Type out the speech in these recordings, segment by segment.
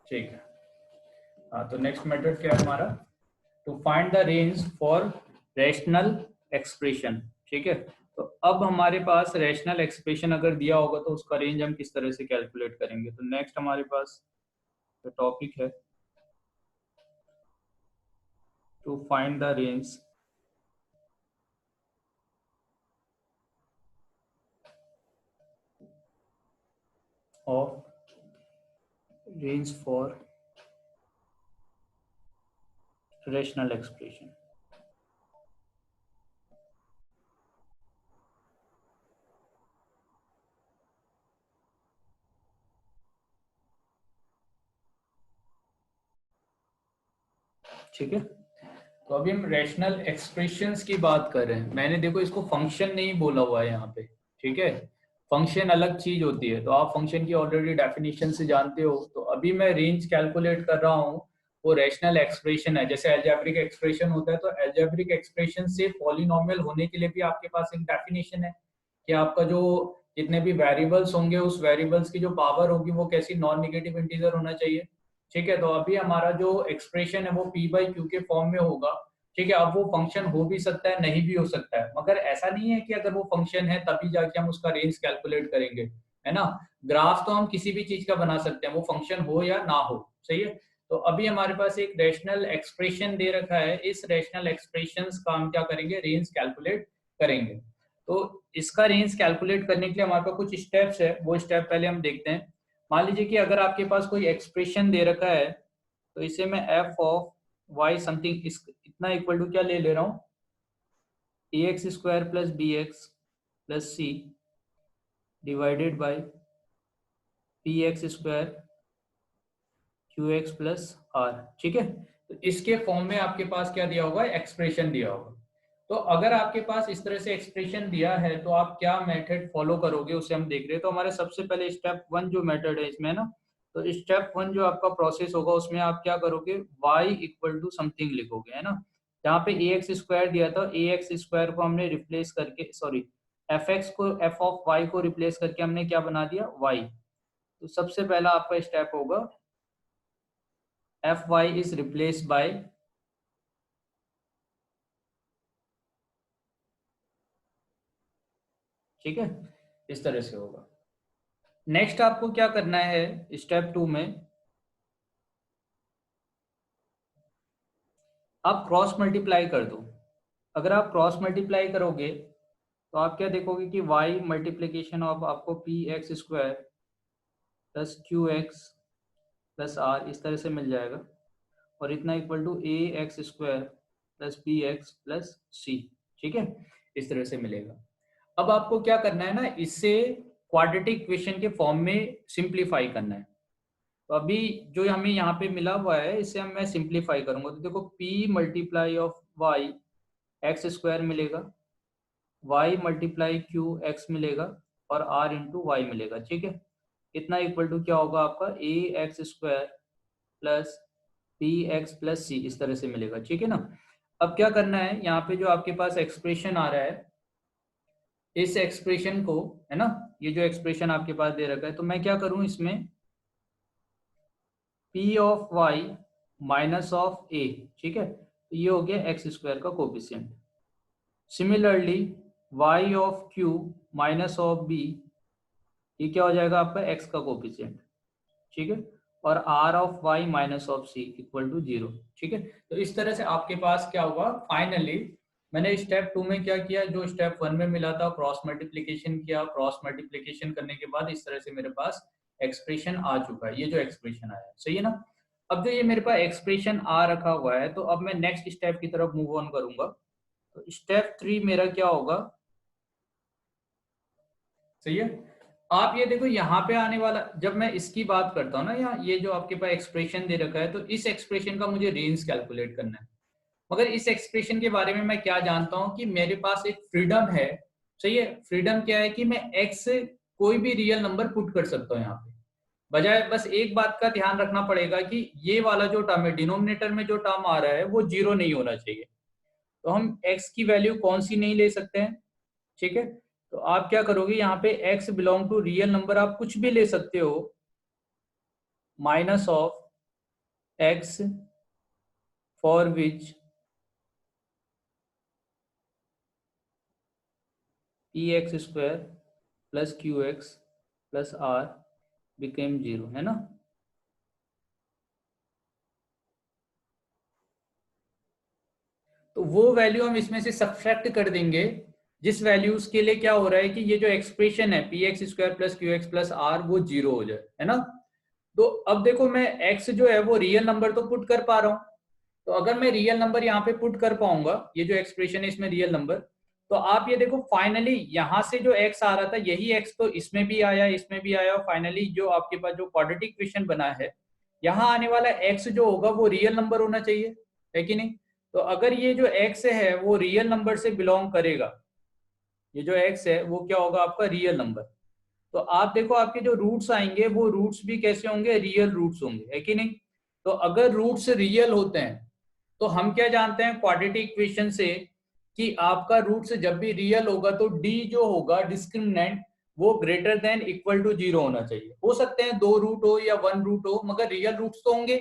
ठीक है। हाँ, तो नेक्स्ट मेथड क्या है हमारा, to find the range for rational expression. ठीक है, तो अब हमारे पास रैशनल एक्सप्रेशन अगर दिया होगा तो उसका रेंज हम किस तरह से कैलकुलेट करेंगे। तो नेक्स्ट हमारे पास जो टॉपिक है, to find the range of range for rational expression. ठीक है, तो अभी हम रैशनल एक्सप्रेशंस की बात कर रहे हैं। मैंने देखो इसको फंक्शन नहीं बोला हुआ है यहाँ पे। ठीक है, फंक्शन अलग चीज होती है, तो आप फंक्शन की ऑलरेडी डेफिनेशन से जानते हो। तो अभी मैं रेंज कैलकुलेट कर रहा हूँ, वो रैशनल एक्सप्रेशन है। जैसे एल्जेब्रिक एक्सप्रेशन होता है, तो एल्जेब्रिक एक्सप्रेशन से पॉलिनोमियल होने के लिए भी आपके पास एक डेफिनेशन है कि आपका जो जितने भी वेरिएबल्स होंगे उस वेरिएबल्स की जो पावर होगी वो कैसी नॉन नेगेटिव इंटीजर होना चाहिए। ठीक है, तो अभी हमारा जो एक्सप्रेशन है वो पी बाई क्यू के फॉर्म में होगा। ठीक है, अब वो फंक्शन हो भी सकता है, नहीं भी हो सकता है, मगर ऐसा नहीं है कि अगर वो फंक्शन है तभी जाके हम उसका रेंज कैलकुलेट करेंगे, है ना। ग्राफ तो हम किसी भी चीज का बना सकते हैं, वो फंक्शन हो या ना हो। सही है, तो अभी हमारे पास एक रैशनल एक्सप्रेशन दे रखा है। इस रैशनल एक्सप्रेशन का हम क्या करेंगे, रेंज कैलकुलेट करेंगे। तो इसका रेंज कैलकुलेट करने के लिए हमारे पास कुछ स्टेप्स है, वो स्टेप पहले हम देखते हैं। मान लीजिए कि अगर आपके पास कोई एक्सप्रेशन दे रखा है, तो इसे मैं एफ ऑफ वाई समथिंग इतना इक्वल टू क्या ले रहा हूँ, A X square plus B X plus C divided by P X square Q X plus R. ठीक है, तो इसके फॉर्म में आपके पास क्या दिया होगा, एक्सप्रेशन दिया होगा। तो अगर आपके पास इस तरह से एक्सप्रेशन दिया है तो आप क्या मेथड फॉलो करोगे उसे हम देख रहे हैं। तो हमारे सबसे पहले स्टेप वन जो मेथड है इसमें ना, तो स्टेप वन जो आपका प्रोसेस होगा उसमें आप क्या करोगे, y इक्वल टू समथिंग लिखोगे, है ना। जहाँ पे ए एक्स स्क्वायर दिया था, ए एक्स स्क्वायर को हमने रिप्लेस करके, सॉरी, एफ एक्स को, एफ ऑफ वाई को रिप्लेस करके हमने क्या बना दिया, y। तो सबसे पहला आपका स्टेप होगा, F Y is replace by, ठीक है, इस तरह से होगा। नेक्स्ट आपको क्या करना है स्टेप टू में, आप क्रॉस मल्टीप्लाई कर दो। अगर आप क्रॉस मल्टीप्लाई करोगे तो आप क्या देखोगे कि y मल्टीप्लीकेशन ऑफ आपको P X square plus Q X plus R इस तरह से मिल जाएगा, और इतना equal to A X square plus B X plus C. ठीक है, इस तरह से मिलेगा। अब आपको क्या करना है ना, इससे क्वाड्रेटिक इक्वेशन के फॉर्म में सिंप्लीफाई करना है। तो अभी जो हमें यहाँ पे मिला हुआ है इसे हम मैं सिंप्लीफाई करूंगा। तो देखो p multiply of Y X square मिलेगा, y मल्टीप्लाई क्यू एक्स मिलेगा, और r इंटू वाई मिलेगा। ठीक है, इतना इक्वल टू क्या होगा आपका, A X square plus B X plus C इस तरह से मिलेगा। ठीक है ना। अब क्या करना है, यहाँ पे जो आपके पास एक्सप्रेशन आ रहा है, इस एक्सप्रेशन को, है ना, ये जो एक्सप्रेशन आपके पास दे रखा है, तो मैं क्या करूं इसमें p of y minus of a। ठीक है, तो ये हो गया एक्स स्क्वायर का coefficient. Similarly y of q minus of b, ये क्या हो जाएगा आपका x का कोफिशिएंट। ठीक है, और r of y minus of c equal to 0। ठीक है, तो इस तरह से आपके पास क्या होगा, फाइनली मैंने स्टेप टू में क्या किया, जो स्टेप वन में मिला था क्रॉस मल्टीप्लीकेशन किया, क्रॉस मल्टीप्लीकेशन करने के बाद इस तरह से मेरे पास एक्सप्रेशन आ चुका है, ये जो एक्सप्रेशन आया, सही है ना। अब जो ये मेरे पास एक्सप्रेशन आ रखा हुआ है, तो अब मैं नेक्स्ट स्टेप की तरफ मूव ऑन करूंगा। तो स्टेप थ्री मेरा क्या होगा, सही है। आप ये देखो यहाँ पे आने वाला, जब मैं इसकी बात करता हूँ ना, यहाँ ये जो आपके पास एक्सप्रेशन दे रखा है, तो इस एक्सप्रेशन का मुझे रेंज कैलकुलेट करना है। मगर इस एक्सप्रेशन के बारे में मैं क्या जानता हूँ कि मेरे पास एक फ्रीडम है। सही है, फ्रीडम क्या है कि मैं एक्स से कोई भी रियल नंबर पुट कर सकता हूँ यहाँ पे। बजाय बस एक बात का ध्यान रखना पड़ेगा कि ये वाला जो टर्म है, डिनोमिनेटर में जो टर्म आ रहा है वो जीरो नहीं होना चाहिए। तो हम एक्स की वैल्यू कौन सी नहीं ले सकते हैं। ठीक है, तो आप क्या करोगे, यहाँ पे x belong to real number आप कुछ भी ले सकते हो, minus of x for which px square plus qx plus r became 0, है ना। तो वो वैल्यू हम इसमें से सब्ट्रैक्ट कर देंगे जिस वैल्यूज के लिए क्या हो रहा है कि ये जो एक्सप्रेशन है P X square plus Q X plus R वो 0 हो जाए, है ना। तो अब देखो मैं x जो है वो रियल नंबर तो पुट कर पा रहा हूँ। तो अगर मैं रियल नंबर यहाँ पे पुट कर पाऊंगा, ये जो एक्सप्रेशन है इसमें रियल नंबर, तो आप ये देखो फाइनली यहाँ से जो x आ रहा था यही x तो इसमें भी आया, इसमें भी आया, और फाइनली जो आपके पास जो क्वाड्रेटिक इक्वेशन बना है यहाँ आने वाला x जो होगा वो रियल नंबर होना चाहिए, है कि नहीं। तो अगर ये जो x है वो रियल नंबर से बिलोंग करेगा, ये जो x है वो क्या होगा आपका रियल नंबर, तो आप देखो आपके जो रूट्स आएंगे वो रूट्स भी कैसे होंगे, रियल रूट्स होंगे, है कि नहीं। तो अगर रूट्स रियल होते हैं तो हम क्या जानते हैं क्वाड्रेटिक इक्वेशन से कि आपका रूट्स जब भी रियल होगा तो d जो होगा डिस्क्रिमिनेंट वो ग्रेटर देन इक्वल टू 0 होना चाहिए। हो सकते हैं 2 रूट हो या 1 रूट हो मगर रियल रूट्स तो होंगे।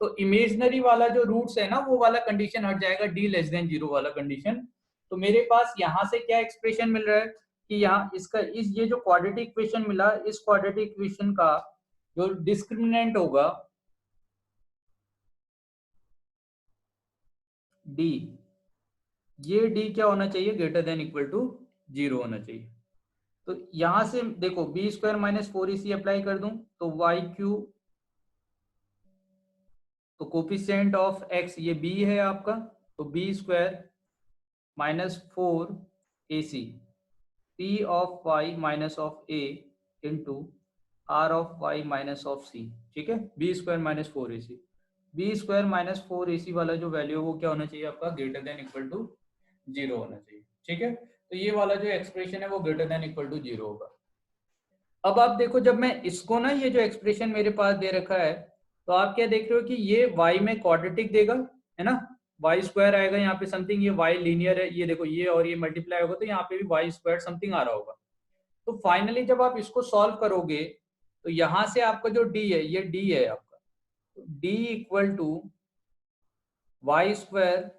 तो इमेजनरी वाला जो रूट्स है ना वो वाला कंडीशन हट जाएगा, d लेस देन 0 वाला कंडीशन। तो मेरे पास यहाँ से क्या एक्सप्रेशन मिल रहा है कि यहाँ इसका इस ये जो क्वाड्रेटिक इक्वेशन मिला इस क्वाड्रेटिक इक्वेशन का जो डिस्क्रिमिनेंट होगा d, ये d क्या होना चाहिए, ग्रेटर देन इक्वल टू 0 होना चाहिए। तो यहां से देखो B square minus 4ac apply कर दूं तो वाई क्यू, तो कोफिशिएंट ऑफ x ये b है आपका, तो B square minus 4ac p of y minus of a into r of y minus of c, ठीक है। B square minus 4ac, B square minus 4ac वाला जो value है वो क्या होना चाहिए आपका, ग्रेटर देन इक्वल टू 0 होना चाहिए, ठीक है। तो ये वाला जो एक्सप्रेशन है वो ग्रेटर देन इक्वल टू 0 होगा। अब आप देखो जब मैं इसको ना ये जो एक्सप्रेशन मेरे पास दे रखा है तो आप क्या देख रहे हो कि ये y में क्वाड्रेटिक देगा, है ना, वाई स्क्वायर आएगा यहाँ पे समथिंग, ये y लीनियर है, ये देखो ये और ये मल्टीप्लाई होगा तो यहाँ पे भी वाई स्क्वायर समथिंग आ रहा होगा। तो फाइनली जब आप इसको सॉल्व करोगे तो यहाँ से आपका जो d है ये d है आपका, तो d equal to Y square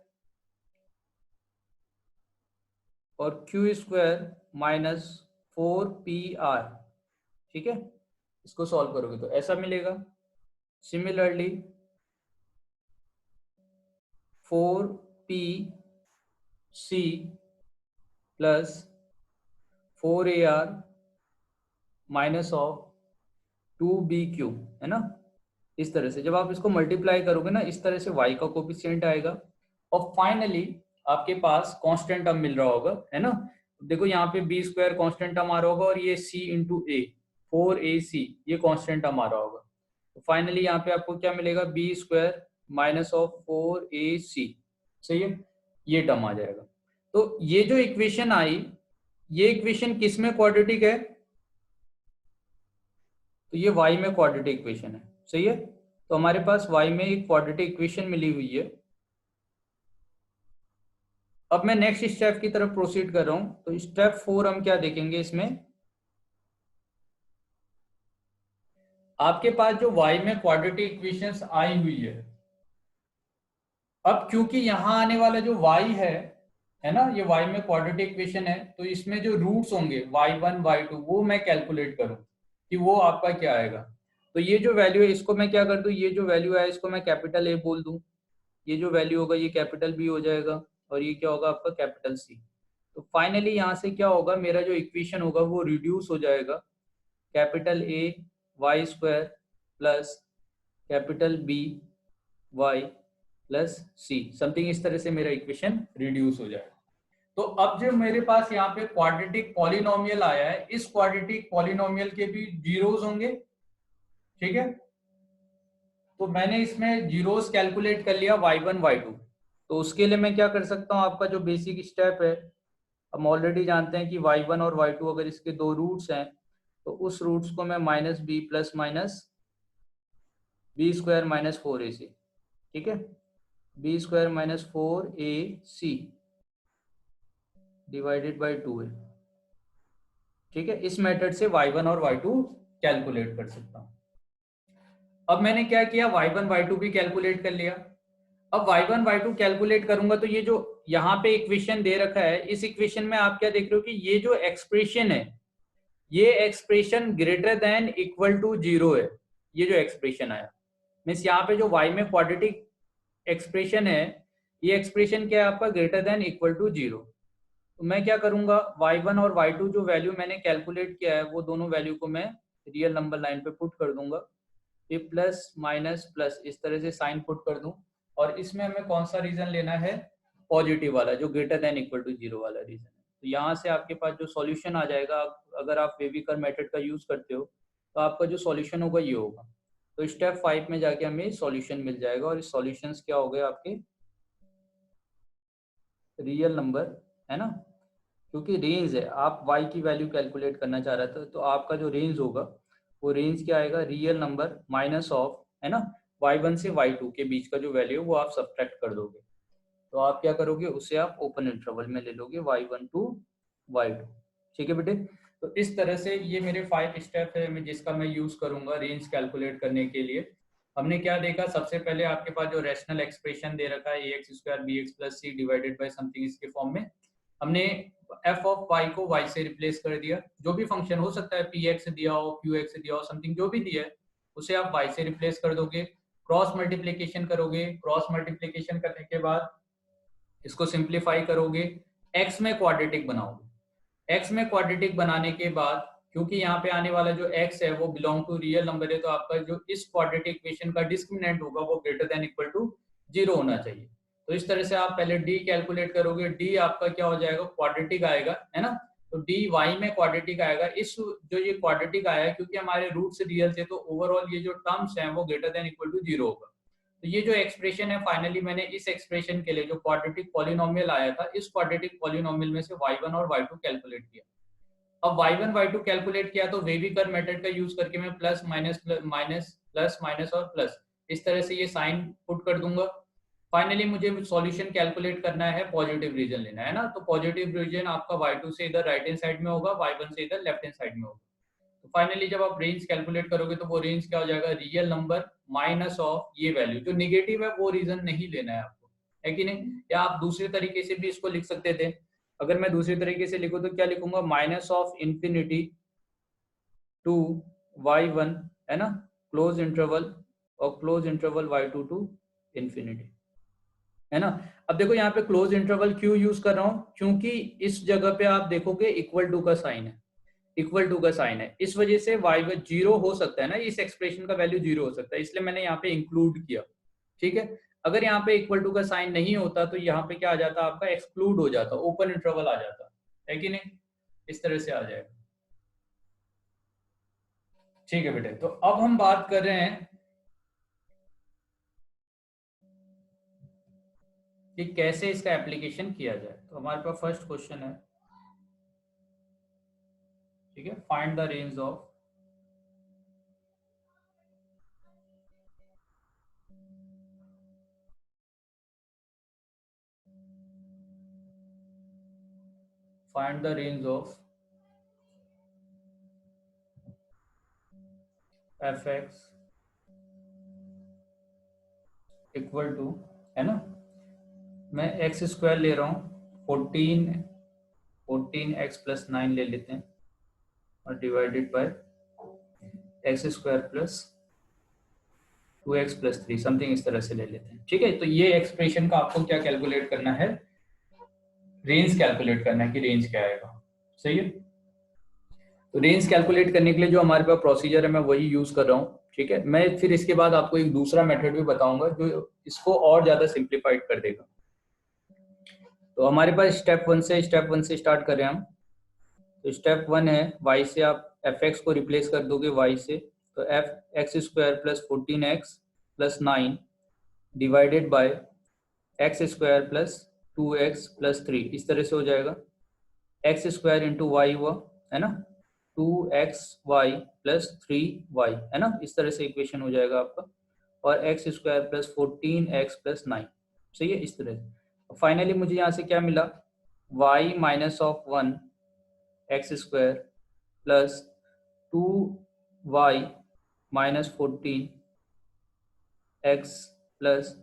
और क्यू स्क्वायर माइनस 4pr, ठीक है। इसको सॉल्व करोगे तो ऐसा मिलेगा। Similarly 4pc plus 4ar minus of 2bq, है ना। इस तरह से जब आप इसको मल्टीप्लाई करोगे ना इस तरह से y का कोफिशिएंट आएगा और फाइनली आपके पास कांस्टेंट टर्म मिल रहा होगा, है ना। देखो यहाँ पे बी स्क्वायर कांस्टेंट टर्म आ रहा होगा और ये c इंटू ए 4ac ये कांस्टेंट टर्म आ रहा होगा। तो फाइनली यहाँ पे आपको क्या मिलेगा, B square minus of 4ac, सही है, ये टर्म आ जाएगा। तो ये जो इक्वेशन आई ये इक्वेशन किस में क्वाड्रेटिक है, तो ये y में क्वाड्रेटिक इक्वेशन है, सही है। तो हमारे पास y में एक क्वाड्रेटिक इक्वेशन मिली हुई है। अब मैं नेक्स्ट स्टेप की तरफ प्रोसीड कर रहा हूं, तो स्टेप 4 हम क्या देखेंगे इसमें, आपके पास जो y में क्वाड्रेटिक इक्वेशंस आई हुई है, अब क्योंकि यहां आने वाला जो y है ना, ये y में क्वाड्रेटिक इक्वेशन है तो इसमें जो रूट्स होंगे y1 y2 वो मैं कैलकुलेट करूं कि वो आपका क्या आएगा। तो ये जो वैल्यू है इसको मैं क्या कर दूं, ये जो वैल्यू है इसको मैं कैपिटल A बोल दूं, ये जो वैल्यू होगा ये कैपिटल B हो जाएगा और ये क्या होगा आपका कैपिटल C। तो फाइनली यहाँ से क्या होगा, मेरा जो इक्वेशन होगा वो रिड्यूस हो जाएगा, capital A Y square plus capital B Y plus C, something इस तरह से मेरा इक्वेशन रिड्यूस हो जाएगा। तो अब जो मेरे पास यहाँ पे क्वाड्रेटिक पॉलिनोमियल आया है इस क्वाड्रेटिक पॉलिनोमियल के भी जीरोस होंगे, ठीक है। तो मैंने इसमें जीरोस कैलकुलेट कर लिया y1 y2। तो उसके लिए मैं क्या कर सकता हूँ, आपका जो बेसिक स्टेप है हम ऑलरेडी जानते हैं कि y1 और y2 अगर इसके दो रूट्स हैं तो उस रूट्स को मैं minus B plus minus B square minus 4ac, ठीक है, B square minus 4ac divided by 2 है, ठीक है। इस मेथड से y1 और y2 कैलकुलेट कर सकता हूँ। अब मैंने क्या किया, y1 y2 भी कैलकुलेट कर लिया। अब y1 y2 कैलकुलेट करूंगा तो ये जो यहाँ पे इक्वेशन दे रखा है, इस इक्वेशन में आप क्या देख रहे हो कि ये जो एक्सप्रेशन है, ये expression greater than equal to 0 है। ये जो एक्सप्रेशन आया मीन्स यहाँ पे जो y में क्वाड्रेटिक एक्सप्रेशन है, ये एक्सप्रेशन क्या है आपका, ग्रेटर देन इक्वल टू 0। तो मैं क्या करूंगा, y1 और y2 जो वैल्यू मैंने कैलकुलेट किया है वो दोनों वैल्यू को मैं रियल नंबर लाइन पे पुट कर दूंगा। ये प्लस माइनस प्लस इस तरह से साइन पुट कर दूं, और इसमें हमें कौन सा रीजन लेना है, पॉजिटिव वाला, जो ग्रेटर देन इक्वल टू 0 वाला रीजन है। तो यहाँ से आपके पास जो सॉल्यूशन आ जाएगा, अगर आप वेविकर मेथड का यूज करते हो तो आपका जो सॉल्यूशन होगा ये होगा। तो स्टेप 5 में जाके हमें सॉल्यूशन मिल जाएगा, और इस सॉल्यूशंस क्या हो गए आपके, रियल नंबर, है ना, क्योंकि रेंज है, आप y की वैल्यू कैलकुलेट करना चाह रहे थे, तो आपका जो रेंज होगा वो रेंज क्या आएगा, रियल नंबर माइनस ऑफ, है ना, y1 से y2 के बीच का जो वैल्यू है वो आप सब्ट्रैक्ट कर दोगे। तो आप क्या करोगे, उसे आप ओपन इंटरवल में ले लोगे, y1 टू y2। ठीक है बेटे। तो इस तरह से ये मेरे 5 स्टेप है जिसका मैं यूज करूंगा रेंज कैलकुलेट करने के लिए। हमने क्या देखा, सबसे पहले आपके पास जो रैशनल एक्सप्रेशन दे रखा है ax square bx plus C divided by something, इसके फॉर्म में हमने f ऑफ y को y से रिप्लेस कर दिया। जो भी फंक्शन हो सकता है, px दिया हो, qx दिया हो, समथिंग जो भी दिया है उसे आप y से रिप्लेस कर दोगे। क्रॉस मल्टीप्लीकेशन करोगे, क्रॉस मल्टीप्लीकेशन करने के बाद इसको सिंप्लीफाई करोगे, x में क्वाड्रेटिक बनाओगे। x में क्वाड्रेटिक बनाने के बाद, क्योंकि यहाँ पे आने वाला जो x है वो बिलोंग टू रियल नंबर है, तो आपका जो इस क्वाड्रेटिक इक्वेशन का डिस्क्रिमिनेंट होगा वो ग्रेटर देन इक्वल टू 0 होना चाहिए। तो इस तरह से आप पहले d कैलकुलेट करोगे, d आपका क्या हो जाएगा, क्वाड्रेटिक आएगा, है ना। तो dy में क्वाड्रेटिक आएगा। इस जो ये क्वाड्रेटिक आया है, क्योंकि हमारे रूट्स रियल थे, तो ओवरऑल ये जो टर्म्स हैं वो ग्रेटर देन इक्वल टू 0 होगा। तो ये जो एक्सप्रेशन है, फाइनली मैंने इस एक्सप्रेशन के लिए जो क्वाड्रेटिक पॉलिनोमियल आया था, इस क्वाड्रेटिक पॉलिनोमियल में से y1 और y2 कैलकुलेट किया। अब y1 y2 कैलकुलेट किया तो वेविकर मेथड का यूज करके मैं plus minus minus plus minus और प्लस इस तरह से ये साइन पुट कर दूंगा। फाइनली मुझे सॉल्यूशन कैलकुलेट करना है, पॉजिटिव रीजन लेना है ना। तो पॉजिटिव रीजन आपका y2 से इधर राइट हैंड साइड में होगा, y1 से इधर लेफ्ट हैंड साइड में होगा। तो फाइनली जब आप रेंज कैलकुलेट करोगे तो वो रेंज क्या हो जाएगा, रियल नंबर माइनस ऑफ ये वैल्यू जो निगेटिव है, वो रीजन नहीं लेना है आपको, है कि नहीं। या आप दूसरे तरीके से भी इसको लिख सकते थे। अगर मैं दूसरे तरीके से लिखूं तो क्या लिखूंगा, minus of infinity to y1, है ना, क्लोज इंटरवल, और close interval y2 to infinity, है ना। अब देखो यहाँ पे क्लोज इंटरवल क्यों यूज कर रहा हूँ, क्योंकि इस जगह पे आप देखोगे इक्वल टू का साइन है, इक्वल टू का साइन है, इस वजह से y जीरो हो सकता है ना, इस एक्सप्रेशन का वैल्यू जीरो हो सकता है, इसलिए मैंने यहाँ पे इंक्लूड किया। ठीक है। अगर यहाँ पे इक्वल टू का साइन नहीं होता तो यहाँ पे क्या आ जाता, आपका एक्सक्लूड हो जाता, ओपन इंटरवल आ जाता, है कि नहीं। इस तरह से आ जाएगा। ठीक है बेटे। तो अब हम बात कर रहे हैं कि कैसे इसका एप्लीकेशन किया जाए। तो हमारे पास फर्स्ट क्वेश्चन है, ठीक है, find the range of find the range of fx equal to, है ना, मैं एक्स स्क्वायर ले रहा हूँ, 14x प्लस 9 ले लेते हैं, और divided by x square plus 2x plus 3 something इस तरह से ले लेते हैं। ठीक है। तो ये एक्सप्रेशन का आपको क्या कैलकुलेट करना है, रेंज कैलकुलेट करना है कि रेंज क्या आएगा। सही है। तो रेंज कैलकुलेट करने के लिए जो हमारे पास प्रोसीजर है मैं वही यूज कर रहा हूँ। ठीक है। मैं फिर इसके बाद आपको एक दूसरा मेथड भी बताऊंगा जो इसको और ज्यादा सिंप्लीफाइड कर देगा। तो हमारे पास स्टेप वन से स्टार्ट कर रहे हैं हम। तो स्टेप 1 है, y से आप fx को रिप्लेस कर दोगे y से, तो f x square plus 14x plus 9 divided by x square plus 2x plus 3 इस तरह से हो जाएगा। एक्स स्क्वायर इंटू वाई हुआ, है ना, 2xy प्लस 3y, है ना, इस तरह से इक्वेशन हो जाएगा आपका। और x square plus 14x plus 9, सही है, इस तरह से। फाइनली मुझे यहाँ से क्या मिला, y minus of 1 X square plus 2y minus 14 X plus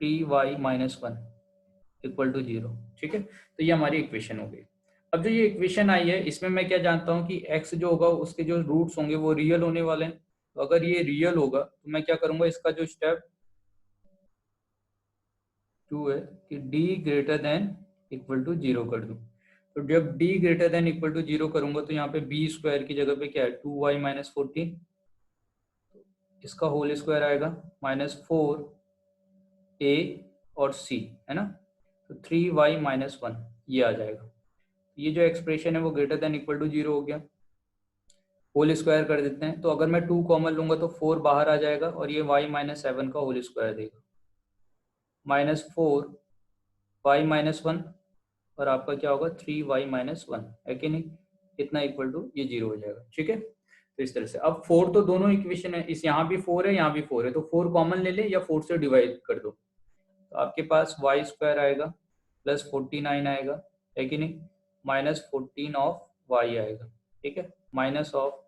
3y minus 1 equal to 0। ठीक है, तो ये हमारी इक्वेशन हो गई। अब जो ये इक्वेशन आई है इसमें मैं क्या जानता हूँ कि x जो होगा उसके जो रूट्स होंगे वो रियल होने वाले हैं। तो अगर ये रियल होगा तो मैं क्या करूंगा, इसका जो स्टेप 2 है कि d greater than equal to 0 कर दूं। तो जब d greater than equal to 0 करूंगा तो यहाँ पे b स्क्वायर की जगह पे क्या है 2y माइनस 14, इसका होल स्क्वायर आएगा माइनस 4a और c, है ना। तो 3y माइनस 1 ये आ जाएगा। ये जो एक्सप्रेशन है वो ग्रेटर देन इक्वल टू 0 हो गया। होल स्क्वायर कर देते हैं, तो अगर मैं 2 कॉमन लूंगा तो 4 बाहर आ जाएगा और ये y माइनस 7 का होल स्क्वायर देगा, माइनस 4y माइनस 1 और आपका क्या होगा 3y माइनस 1, है कि नहीं। इतना इक्वल टू ये 0 हो जाएगा। ठीक है, तो इस तरह से अब 4 तो दोनों इक्वेशन है, इस यहाँ भी 4 है यहाँ भी 4 है, तो 4 कॉमन ले ले या 4 से डिवाइड कर दो, तो आपके पास y स्क्वायर आएगा प्लस 49 आएगा, है कि नहीं, माइनस 14 ऑफ y आएगा। ठीक है, minus of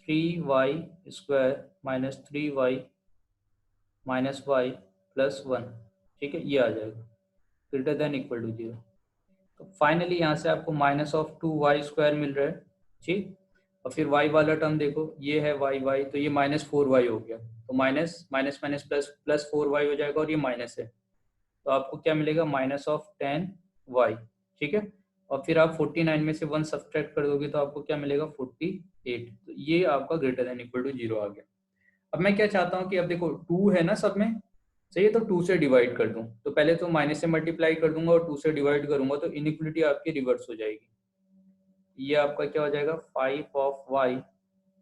3y square minus 3y minus y plus 1। ठीक है, ये आ जाएगा ग्रेटर देन इक्वल टू 0। तो फाइनली यहाँ से आपको माइनस ऑफ 2y स्क्वायर मिल रहा है। ठीक, और फिर y वाला टर्म देखो, ये है y तो ये माइनस 4y हो गया, तो minus minus minus plus plus 4y हो जाएगा और ये माइनस है, तो आपको क्या मिलेगा माइनस ऑफ 10y। ठीक है, और फिर आप 49 में से 1 सब्ट्रैक्ट कर दोगे तो आपको क्या मिलेगा 48। तो ये आपका ग्रेटर देन इक्वल टू 0 आ गया। अब मैं क्या चाहता हूँ कि अब देखो 2 है ना सब में, सही है, तो 2 से डिवाइड कर दूं, तो पहले तो माइनस से मल्टीप्लाई कर दूंगा और 2 से डिवाइड करूंगा तो इनइक्वलिटी आपकी रिवर्स हो जाएगी। ये आपका क्या हो जाएगा 5 of y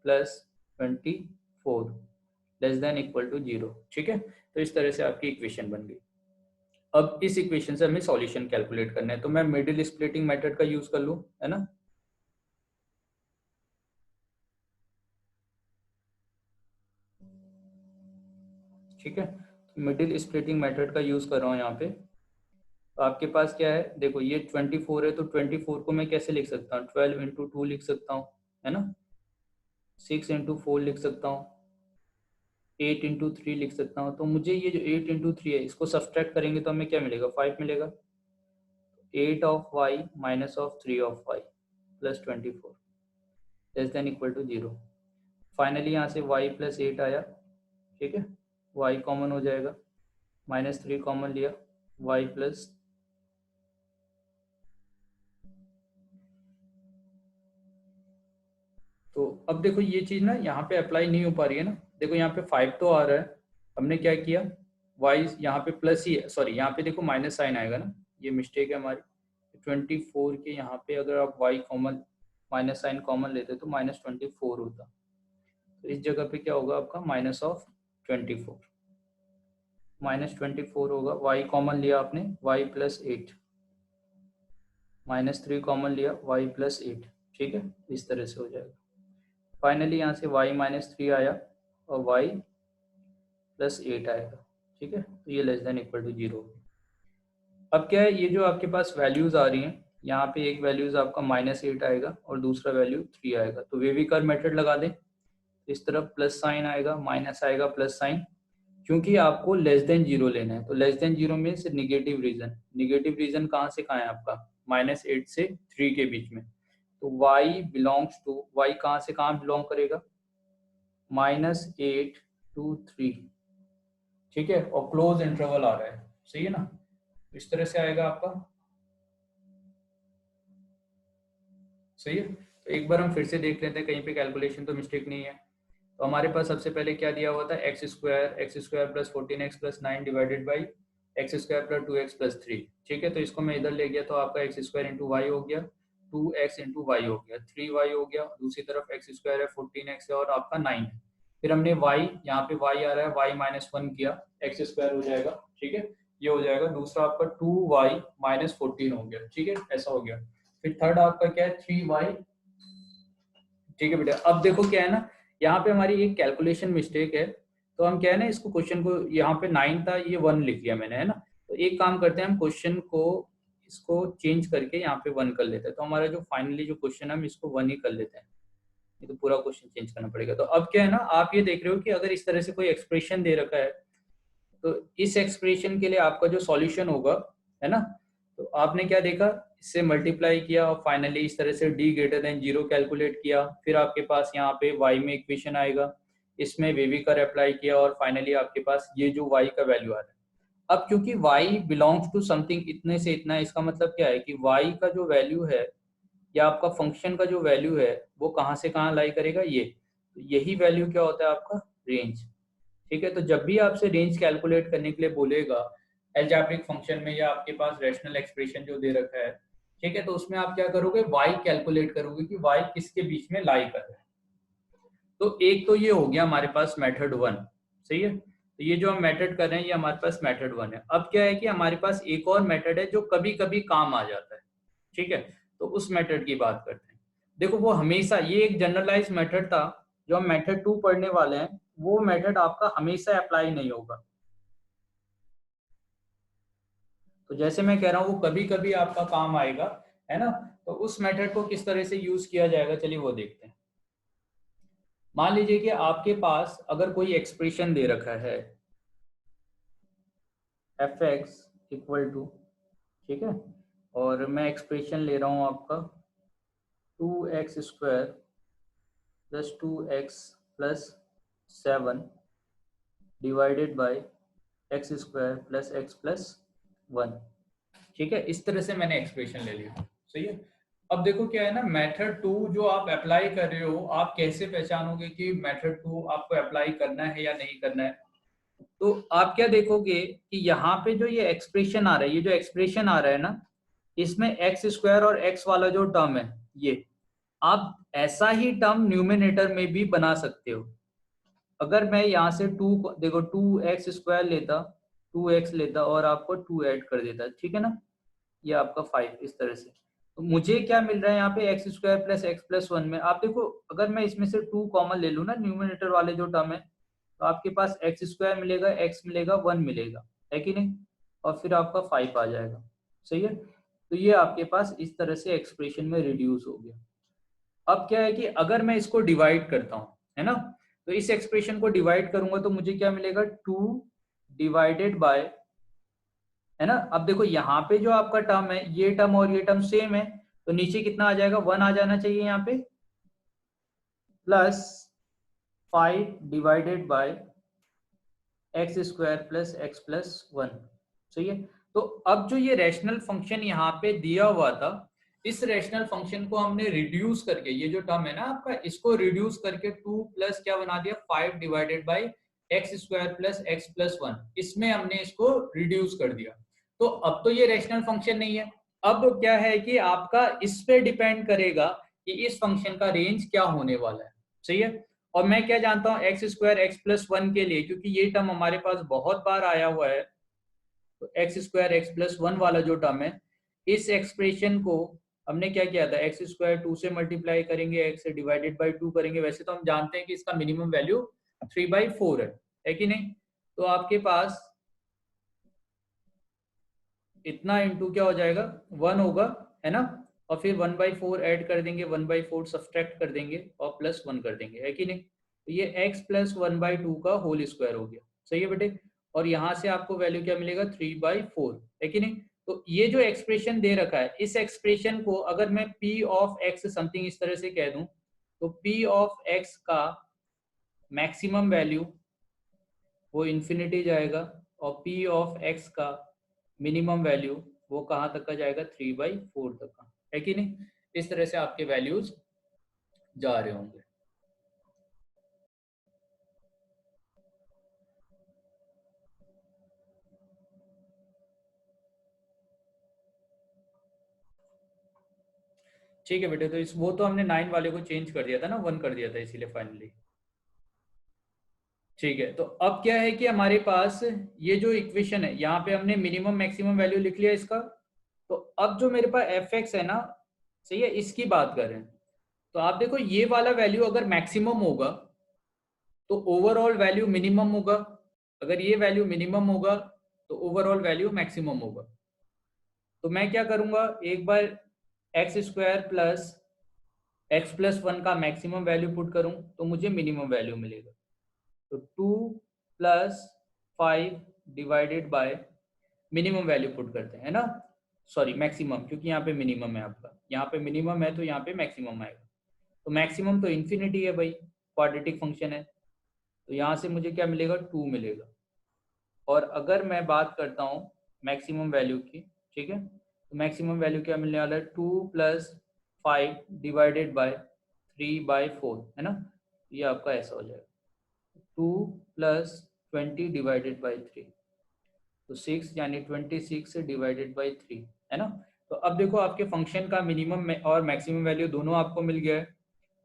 plus 24 less than equal to 0। ठीक है, तो इस तरह से आपकी इक्वेशन बन गई। अब इस इक्वेशन से हमें सॉल्यूशन कैलकुलेट करना है, तो मैं मिडिल स्प्लिटिंग मेथड का यूज कर लूं, है ना। ठीक है, मिडिल स्प्लिटिंग मेथड का यूज कर रहा हूँ यहाँ पे। तो आपके पास क्या है, देखो ये 24 है, तो 24 को मैं कैसे लिख सकता हूँ 12 इंटू 2 लिख सकता हूँ, है ना, 6 इंटू 4 लिख सकता हूँ, 8 इंटू 3 लिख सकता हूँ। तो मुझे ये जो 8 इंटू 3 है इसको सब्ट्रैक्ट करेंगे तो हमें क्या मिलेगा 5 मिलेगा। 8 of y minus of 3 of y plus 24 less than equal to 0। Finally यहाँ से y प्लस 8 आया। ठीक है, y कॉमन हो जाएगा, माइनस 3 कॉमन लिया, y प्लस, तो अब देखो ये चीज ना यहाँ पे अप्लाई नहीं हो पा रही है ना। देखो यहाँ पे 5 तो आ रहा है, हमने क्या किया y यहाँ पे प्लस ही है, सॉरी यहाँ पे देखो माइनस साइन आएगा ना, ये मिस्टेक है हमारी। 24 के यहाँ पे अगर आप y common minus sign common लेते तो माइनस 24 होता, तो इस जगह पे क्या होगा आपका माइनस ऑफ 24, माइनस 24 होगा। y कॉमन लिया आपने y प्लस 8, माइनस 3 कॉमन लिया y प्लस 8। ठीक है, इस तरह से हो जाएगा। फाइनली यहाँ से y माइनस 3 आया और y प्लस 8 आएगा। ठीक है, तो ये लेस देन इक्वल टू 0। अब क्या है, ये जो आपके पास वैल्यूज आ रही हैं, यहाँ पे एक वैल्यूज आपका माइनस 8 आएगा और दूसरा वैल्यू 3 आएगा, तो वेविकर मेथड लगा दें। इस तरफ प्लस साइन आएगा, माइनस आएगा, प्लस साइन, क्योंकि आपको लेस देन 0 लेना है, तो लेस देन 0 में से निगेटिव रीजन कहाँ से कहाँ है आपका माइनस 8 से 3 के बीच में, तो y बिलोंग्स टू, y कहाँ से कहाँ बिलोंग करेगा माइनस 8 टू 3। ठीक है, और क्लोज इंटरवल आ रहा है, सही है ना, इस तरह से आएगा आपका। सही है, तो एक बार हम फिर से देख लेते हैं कहीं पे कैलकुलेशन तो मिस्टेक नहीं है। तो हमारे पास सबसे पहले क्या दिया हुआ था x square plus 14x plus 9 divided by x square plus 2x plus 3। ठीक है, तो इसको मैं इधर ले गया तो आपका एक्स स्क्वायर इंटू वाई हो गया, 2x इंटू वाई हो गया, 3y हो गया, दूसरी तरफ एक्स स्क्वायर है 14x है और आपका 9 है। फिर हमने y, यहाँ पे y आ रहा है, y माइनस 1 किया, एक्स स्क्वायर हो जाएगा। ठीक है, ये हो जाएगा, दूसरा आपका 2y माइनस 14 हो गया। ठीक है, ऐसा हो गया। फिर थर्ड आपका क्या है 3y। ठीक है बेटा, अब देखो क्या है ना, यहाँ पे हमारी एक कैलकुलेशन मिस्टेक है, तो हम क्या है ना इसको क्वेश्चन को, यहाँ पे 9 था ये 1 लिख लिया मैंने, है ना। तो एक काम करते हैं हम क्वेश्चन को इसको चेंज करके यहाँ पे 1 कर लेते हैं, तो हमारा जो फाइनली जो क्वेश्चन है हम इसको 1 ही कर लेते हैं, ये तो पूरा क्वेश्चन चेंज करना पड़ेगा। तो अब क्या है ना, आप ये देख रहे हो कि अगर इस तरह से कोई एक्सप्रेशन दे रखा है तो इस एक्सप्रेशन के लिए आपका जो सॉल्यूशन होगा, है ना, तो आपने क्या देखा, इससे मल्टीप्लाई किया और फाइनली इस तरह से d ग्रेटर देन 0 कैलकुलेट किया, फिर आपके पास यहाँ पे y में इक्वेशन आएगा, इसमें वेवी कर अप्लाई किया और फाइनली आपके पास ये जो y का वैल्यू आ रहा है। अब क्योंकि y बिलोंग्स टू समथिंग इतने से इतना, इसका मतलब क्या है कि y का जो वैल्यू है या आपका फंक्शन का जो वैल्यू है वो कहाँ से कहाँ लाई करेगा, ये, तो यही वैल्यू क्या होता है आपका, रेंज। ठीक है, तो जब भी आपसे रेंज कैलकुलेट करने के लिए बोलेगा एल्जेब्रिक फंक्शन में या आपके पास रैशनल एक्सप्रेशन जो दे रखा है, ठीक है, तो उसमें आप क्या करोगे, y कैलकुलेट करोगे कि y किसके बीच में लाई कर रहा है। तो एक तो ये हो गया हमारे पास मेथड 1, सही है, तो ये जो हम मेथड कर रहे हैं ये हमारे पास मेथड 1 है। अब क्या है कि हमारे पास एक और मेथड है जो कभी कभी काम आ जाता है, ठीक है, तो उस मेथड की बात करते हैं। देखो वो हमेशा, ये एक जनरलाइज मेथड था, जो हम मेथड 2 पढ़ने वाले हैं, वो मेथड आपका हमेशा अप्लाई नहीं होगा। तो जैसे मैं कह रहा हूँ वो कभी कभी आपका काम आएगा, है ना, तो उस मेथड को किस तरह से यूज किया जाएगा, चलिए वो देखते हैं। मान लीजिए कि आपके पास अगर कोई एक्सप्रेशन दे रखा है एफ एक्स इक्वल टू, ठीक है, और मैं एक्सप्रेशन ले रहा हूँ आपका 2x² plus 2x+7 divided by x² plus x+1, ठीक है, इस तरह से मैंने एक्सप्रेशन ले लिया, सही है। अब देखो क्या है ना, मेथड 2 जो आप अप्लाई कर रहे हो, आप कैसे पहचानोगे कि मेथड 2 आपको अप्लाई करना है या नहीं करना है, तो आप क्या देखोगे कि यहाँ पे जो ये एक्सप्रेशन आ रहा है, ये जो एक्सप्रेशन आ रहा है ना, इसमें x² और x वाला जो टर्म है, ये आप ऐसा ही टर्म न्यूमिनेटर में भी बना सकते हो। अगर मैं यहाँ से 2 देखो 2x² लेता, 2x लेता और आपको 2 ऐड कर देता, ठीक है ना, ये आपका 5 इस तरह से, तो मुझे क्या मिल रहा है यहाँ पे x² प्लस x+1 में, आप देखो अगर मैं इसमें से 2 कॉमन ले लूँ ना, न्यूमिनेटर वाले जो टर्म है, तो आपके पास x² मिलेगा, x मिलेगा, 1 मिलेगा, है कि नहीं, और फिर आपका 5 आ जाएगा, सही है। तो ये आपके पास इस तरह से एक्सप्रेशन में रिड्यूस हो गया। अब क्या है कि अगर मैं इसको डिवाइड करता हूँ, है ना, तो इस एक्सप्रेशन को डिवाइड करूंगा तो मुझे क्या मिलेगा, 2 डिवाइडेड बाय, है ना, अब देखो यहाँ पे जो आपका टर्म है, ये टर्म और ये टर्म सेम है, तो नीचे कितना आ जाएगा, 1 आ जाना चाहिए यहाँ पे, plus 5 divided by x² plus x+1, सही है। तो अब जो ये रैशनल फंक्शन यहाँ पे दिया हुआ था, इस रैशनल फंक्शन को हमने रिड्यूस करके, ये जो टर्म है ना आपका, इसको रिड्यूस करके 2 प्लस क्या बना दिया, 5 divided by x² plus x+1, इसमें हमने इसको रिड्यूस कर दिया। तो अब तो ये रैशनल फंक्शन नहीं है, अब क्या है कि आपका इस पे डिपेंड करेगा कि इस फंक्शन का रेंज क्या होने वाला है, सही है। और मैं क्या जानता हूँ, x² x+1 के लिए, क्योंकि ये टर्म हमारे पास बहुत बार आया हुआ है, तो x² x+1 वाला जो टर्म है, इस एक्सप्रेशन को हमने क्या किया था, x² 2 से मल्टीप्लाई करेंगे, x से डिवाइडेड बाई 2 करेंगे, वैसे तो हम जानते हैं कि इसका मिनिमम वैल्यू 3/4 है कि नहीं, तो आपके पास इतना इंटू क्या हो जाएगा, 1 होगा, है ना, और फिर 1/4 ऐड कर देंगे, 1/4 सब्सट्रैक्ट कर देंगे और प्लस 1 कर देंगे, है कि नहीं, तो ये x प्लस 1/2 का होल स्क्वायर हो गया, सही है बेटे, और यहाँ से आपको वैल्यू क्या मिलेगा, 3/4, है कि नहीं। तो ये जो एक्सप्रेशन दे रखा है, इस एक्सप्रेशन को अगर मैं p ऑफ x समथिंग इस तरह से कह दूं, तो p ऑफ x का मैक्सिमम वैल्यू वो इन्फिनिटी जाएगा, और p ऑफ x का मिनिमम वैल्यू वो कहाँ तक का जाएगा, 3/4 तक का, है कि नहीं। इस तरह से आपके वैल्यूज जा रहे होंगे। ठीक है बेटे, तो इस वो तो हमने 9 वाले को चेंज कर दिया था ना, 1 कर दिया था इसीलिए फाइनली। ठीक है, तो अब क्या है कि हमारे पास ये जो इक्वेशन है, यहाँ पे हमने मिनिमम मैक्सिमम वैल्यू लिख लिया इसका, तो अब जो मेरे पास एफ एक्स है ना, सही है, इसकी बात करें, तो आप देखो ये वाला वैल्यू अगर मैक्सिमम होगा तो ओवरऑल वैल्यू मिनिमम होगा, अगर ये वैल्यू मिनिमम होगा तो ओवरऑल वैल्यू मैक्सिमम होगा। तो मैं क्या करूंगा, एक बार x² प्लस x+1 का मैक्सिमम वैल्यू पुट करूं तो मुझे मिनिमम वैल्यू मिलेगा, तो 2 plus 5 divided by minimum value put करते हैं, है ना, सॉरी मैक्सिमम, क्योंकि यहाँ पे मिनिमम है आपका, यहाँ पे मिनिमम है तो यहाँ पे मैक्सिमम आएगा। तो मैक्सिमम तो इन्फिनिटी है भाई, क्वाड्रेटिक फंक्शन है, तो यहाँ से मुझे क्या मिलेगा, 2 मिलेगा। और अगर मैं बात करता हूँ मैक्सिमम वैल्यू की, ठीक है, तो मैक्सिमम वैल्यू क्या मिलने वाला है, 2 + 5 डिवाइडेड बाय 3/4, है ना, ये आपका ऐसा हो जाएगा, 2 + 20 डिवाइडेड बाय 3, तो 6 यानी 26 डिवाइडेड बाय 3, है ना। तो अब देखो आपके फंक्शन का मिनिमम और मैक्सिमम वैल्यू दोनों आपको मिल गया है,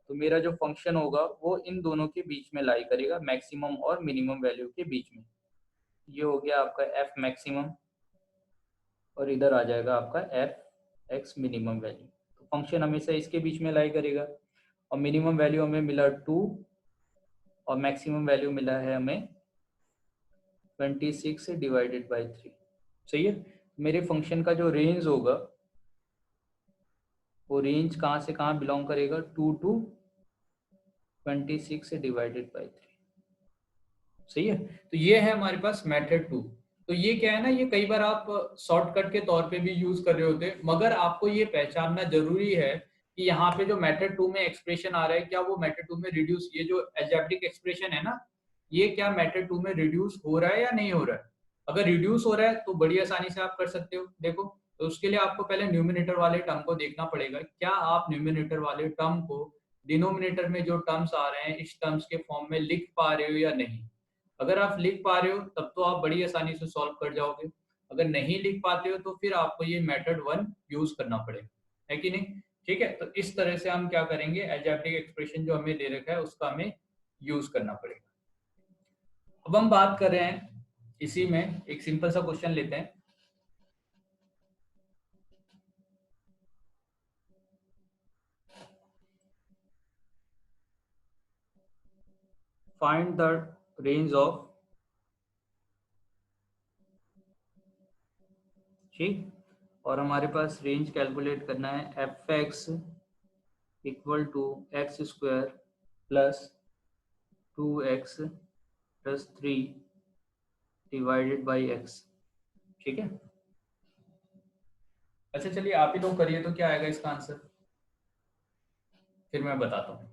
तो मेरा जो फंक्शन होगा वो इन दोनों के बीच में लाई करेगा, मैक्सिमम और मिनिमम वैल्यू के बीच में। ये हो गया आपका एफ मैक्सिमम और इधर आ जाएगा आपका एफ एक्स मिनिमम वैल्यू। तो फंक्शन हमेशा इसके बीच में लाई करेगा, और मिनिमम वैल्यू हमें मिला 2 और मैक्सिमम वैल्यू मिला है हमें 26 डिवाइडेड बाय 3, सही है। मेरे फंक्शन का जो रेंज होगा वो रेंज कहाँ से कहाँ बिलोंग करेगा, 2 to 26 डिवाइडेड बाय 3, सही है। तो ये है हमारे पास मेथड 2। तो ये क्या है ना, ये कई बार आप शॉर्टकट के तौर पे भी यूज कर रहे होते हैं, मगर आपको ये पहचानना जरूरी है कि यहाँ पे जो मेथड 2 में एक्सप्रेशन आ रहा है, क्या वो मेथड 2 में रिड्यूस, ये जो अलजेब्रिक एक्सप्रेशन है ना, ये क्या मेथड 2 में रिड्यूस हो रहा है या नहीं हो रहा है। अगर रिड्यूस हो रहा है तो बड़ी आसानी से आप कर सकते हो। देखो, तो उसके लिए आपको पहले न्यूमिनेटर वाले टर्म को देखना पड़ेगा, क्या आप न्यूमिनेटर वाले टर्म को डिनोमिनेटर में जो टर्म्स आ रहे हैं इस टर्म्स के फॉर्म में लिख पा रहे हो या नहीं। अगर आप लिख पा रहे हो तब तो आप बड़ी आसानी से सॉल्व कर जाओगे, अगर नहीं लिख पाते हो तो फिर आपको ये मेथड 1 यूज करना पड़ेगा, है कि नहीं। ठीक है, तो इस तरह से हम क्या करेंगे, अलजेब्रिक एक्सप्रेशन जो हमें दे रखा है उसका हमें यूज करना पड़ेगा। अब हम बात कर रहे हैं, इसी में एक सिंपल सा क्वेश्चन लेते हैं। फाइंड द रेंज ऑफ, ठीक, और हमारे पास रेंज कैलकुलेट करना है F X equal to X square plus 2x plus 3 divided by x, ठीक है। अच्छा चलिए आप ही लोग करिए, तो क्या आएगा इसका आंसर, फिर मैं बताता हूँ।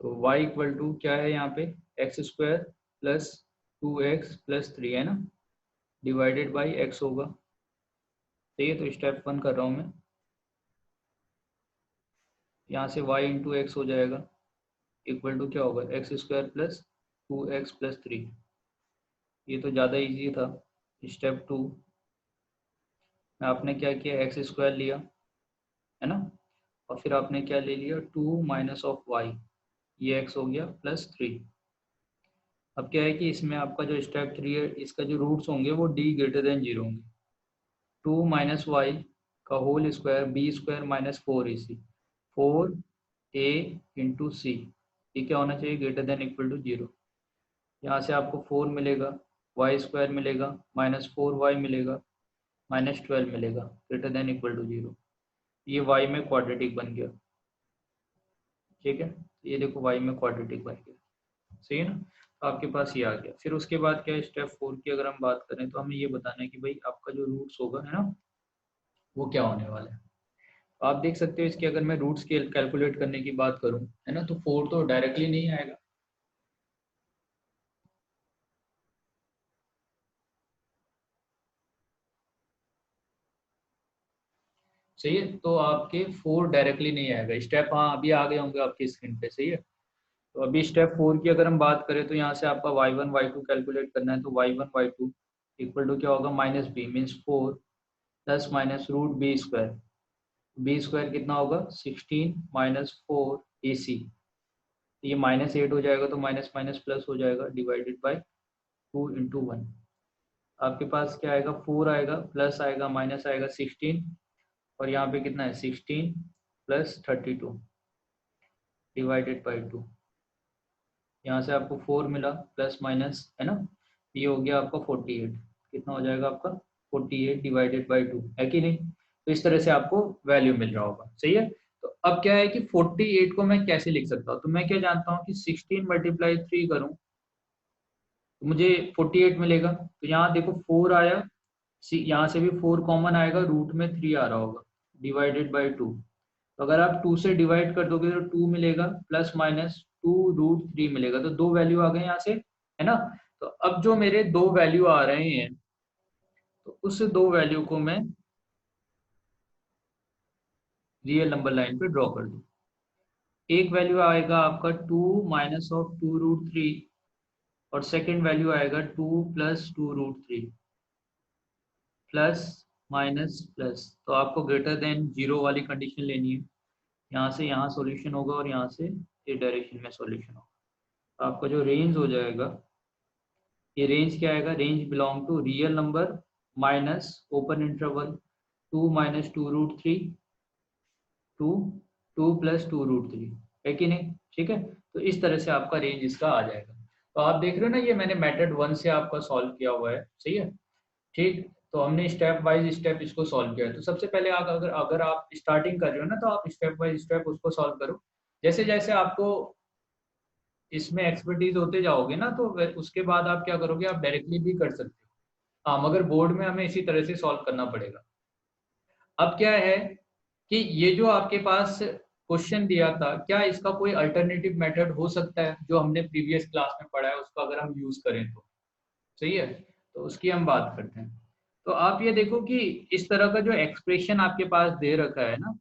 तो y इक्वल टू क्या है यहाँ पे, x square plus 2x plus 3, है ना, डिवाइडेड बाई x होगा। सही है, तो स्टेप 1 कर रहा हूँ मैं, यहाँ से y इंटू एक्स हो जाएगा, इक्वल टू क्या होगा, x square plus 2x plus 3। ये तो ज़्यादा इजी था। स्टेप 2 में आपने क्या किया, एक्स स्क्वायर लिया, है ना, और फिर आपने क्या ले लिया, 2 माइनस ऑफ वाई, ये x हो गया प्लस 3। अब क्या है कि इसमें आपका जो स्टेप 3 है, इसका जो रूट्स होंगे वो d ग्रेटर देन 0 होंगे। 2 माइनस वाई का whole square, B square minus 4ac, 4a into C, ये क्या होना चाहिए, ग्रेटर देन इक्वल टू 0। यहाँ से आपको 4 मिलेगा, वाई स्क्वायर मिलेगा, माइनस 4y मिलेगा, माइनस 12 मिलेगा, ग्रेटर देन इक्वल टू 0। ये y में क्वाड्रेटिक बन गया, ठीक है, ये देखो y में क्वाड्रेटिक बन गया, सही है ना। तो आपके पास ये आ गया। फिर उसके बाद क्या है, स्टेप 4 की अगर हम बात करें तो हमें ये बताना है कि भाई आपका जो रूट्स होगा, है ना, वो क्या होने वाला है। तो आप देख सकते हो इसके, अगर मैं रूट्स के कैलकुलेट करने की बात करूं, है ना, तो 4 तो डायरेक्टली नहीं आएगा, सही है। तो आपके 4 डायरेक्टली नहीं आएगा, स्टेप हाँ अभी आ गए होंगे आपकी स्क्रीन पे, सही है। तो अभी स्टेप 4 की अगर हम बात करें तो यहाँ से आपका y1 y2 कैलकुलेट करना है, तो y1 y2 इक्वल टू क्या होगा, minus B means 4 plus minus root B square, B square कितना होगा, 16 माइनस 4ac, ये -8 हो जाएगा, तो माइनस माइनस प्लस हो जाएगा, डिवाइडेड बाय 2 इंटू 1। आपके पास क्या आएगा, 4 आएगा, प्लस आएगा, माइनस आएगा 16, और यहाँ पे कितना है 16 प्लस 32 डिवाइडेड बाई 2। यहाँ से आपको 4 मिला, प्लस माइनस, है ना, ये हो गया आपका 48, कितना हो जाएगा आपका 48 डिवाइडेड बाई 2, है कि नहीं। तो इस तरह से आपको वैल्यू मिल रहा होगा, सही है। तो अब क्या है कि 48 को मैं कैसे लिख सकता हूँ, तो मैं क्या जानता हूँ कि 16 मल्टीप्लाई 3 करूँ तो मुझे 48 मिलेगा। तो यहाँ देखो 4 आया, यहाँ से भी 4 कॉमन आएगा, रूट में 3 आ रहा होगा, डिवाइडेड बाई 2। तो अगर आप 2 से डिवाइड कर दोगे तो 2 मिलेगा, प्लस माइनस 2√3 मिलेगा। तो 2 वैल्यू आ गए यहाँ से, है ना। तो अब जो मेरे 2 वैल्यू आ रहे हैं, तो उस 2 वैल्यू को मैं रियल नंबर लाइन पे ड्रॉ कर दूँ। एक वैल्यू आएगा आपका 2 माइनस ऑफ 2√3, और सेकेंड वैल्यू आएगा 2 प्लस 2√3, प्लस माइनस प्लस। तो आपको ग्रेटर देन 0 वाली कंडीशन लेनी है। यहाँ से यहाँ सॉल्यूशन होगा और यहाँ से इस डायरेक्शन में सॉल्यूशन होगा। तो आपका जो रेंज हो जाएगा, ये रेंज क्या आएगा, range belong to real number minus open interval 2 minus 2√3 to 2 plus 2√3, है कि नहीं। ठीक है, तो इस तरह से आपका रेंज इसका आ जाएगा। तो आप देख रहे हो ना, ये मैंने मेथड 1 से आपका सॉल्व किया हुआ है, सही है। ठीक, तो हमने स्टेप बाय स्टेप इसको सॉल्व किया है। तो सबसे पहले अगर आप स्टार्टिंग कर रहे हो ना, तो आप स्टेप बाय स्टेप उसको सॉल्व करो। जैसे जैसे आपको इसमें एक्सपर्टीज होते जाओगे ना, तो उसके बाद आप क्या करोगे, आप डायरेक्टली भी कर सकते हो। हाँ, मगर बोर्ड में हमें इसी तरह से सॉल्व करना पड़ेगा। अब क्या है कि ये जो आपके पास क्वेश्चन दिया था, क्या इसका कोई अल्टरनेटिव मेथड हो सकता है जो हमने प्रीवियस क्लास में पढ़ा है, उसको अगर हम यूज करें तो सही है। तो उसकी हम बात करते हैं। तो आप ये देखो कि इस तरह का जो एक्सप्रेशन आपके पास दे रखा है ना,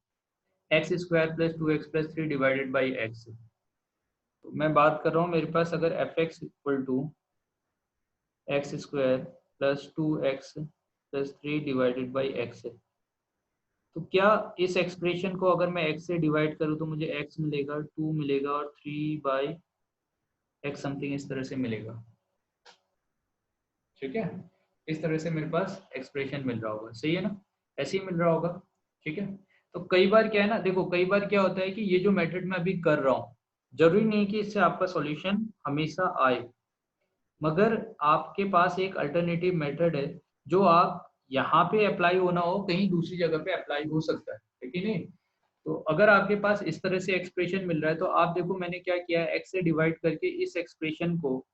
x² plus 2x plus 3 divided by x. तो मैं बात कर रहा हूँ, मेरे पास अगर fx equal to x² plus 2x plus 3 divided by X है, तो क्या इस एक्सप्रेशन को अगर मैं x से डिवाइड करूँ तो मुझे x मिलेगा, 2 मिलेगा और 3 बाई एक्स समथिंग इस तरह से मिलेगा। ठीक है, इस तरह से मेरे पास एक्सप्रेशन मिल रहा होगा, सही है ना, ऐसे ही मिल रहा होगा। ठीक है, तो कई बार क्या है ना, देखो कई बार क्या होता है कि ये जो मेथड मैं अभी कर रहा हूँ, जरूरी नहीं कि इससे आपका सॉल्यूशन हमेशा आए, मगर आपके पास एक अल्टरनेटिव मेथड है जो आप यहाँ पे अप्लाई होना हो, कहीं दूसरी जगह पे अप्लाई हो सकता है कि नहीं। तो अगर आपके पास इस तरह से एक्सप्रेशन मिल रहा है, तो आप देखो मैंने क्या किया है, एक्स से डिवाइड करके इस एक्सप्रेशन को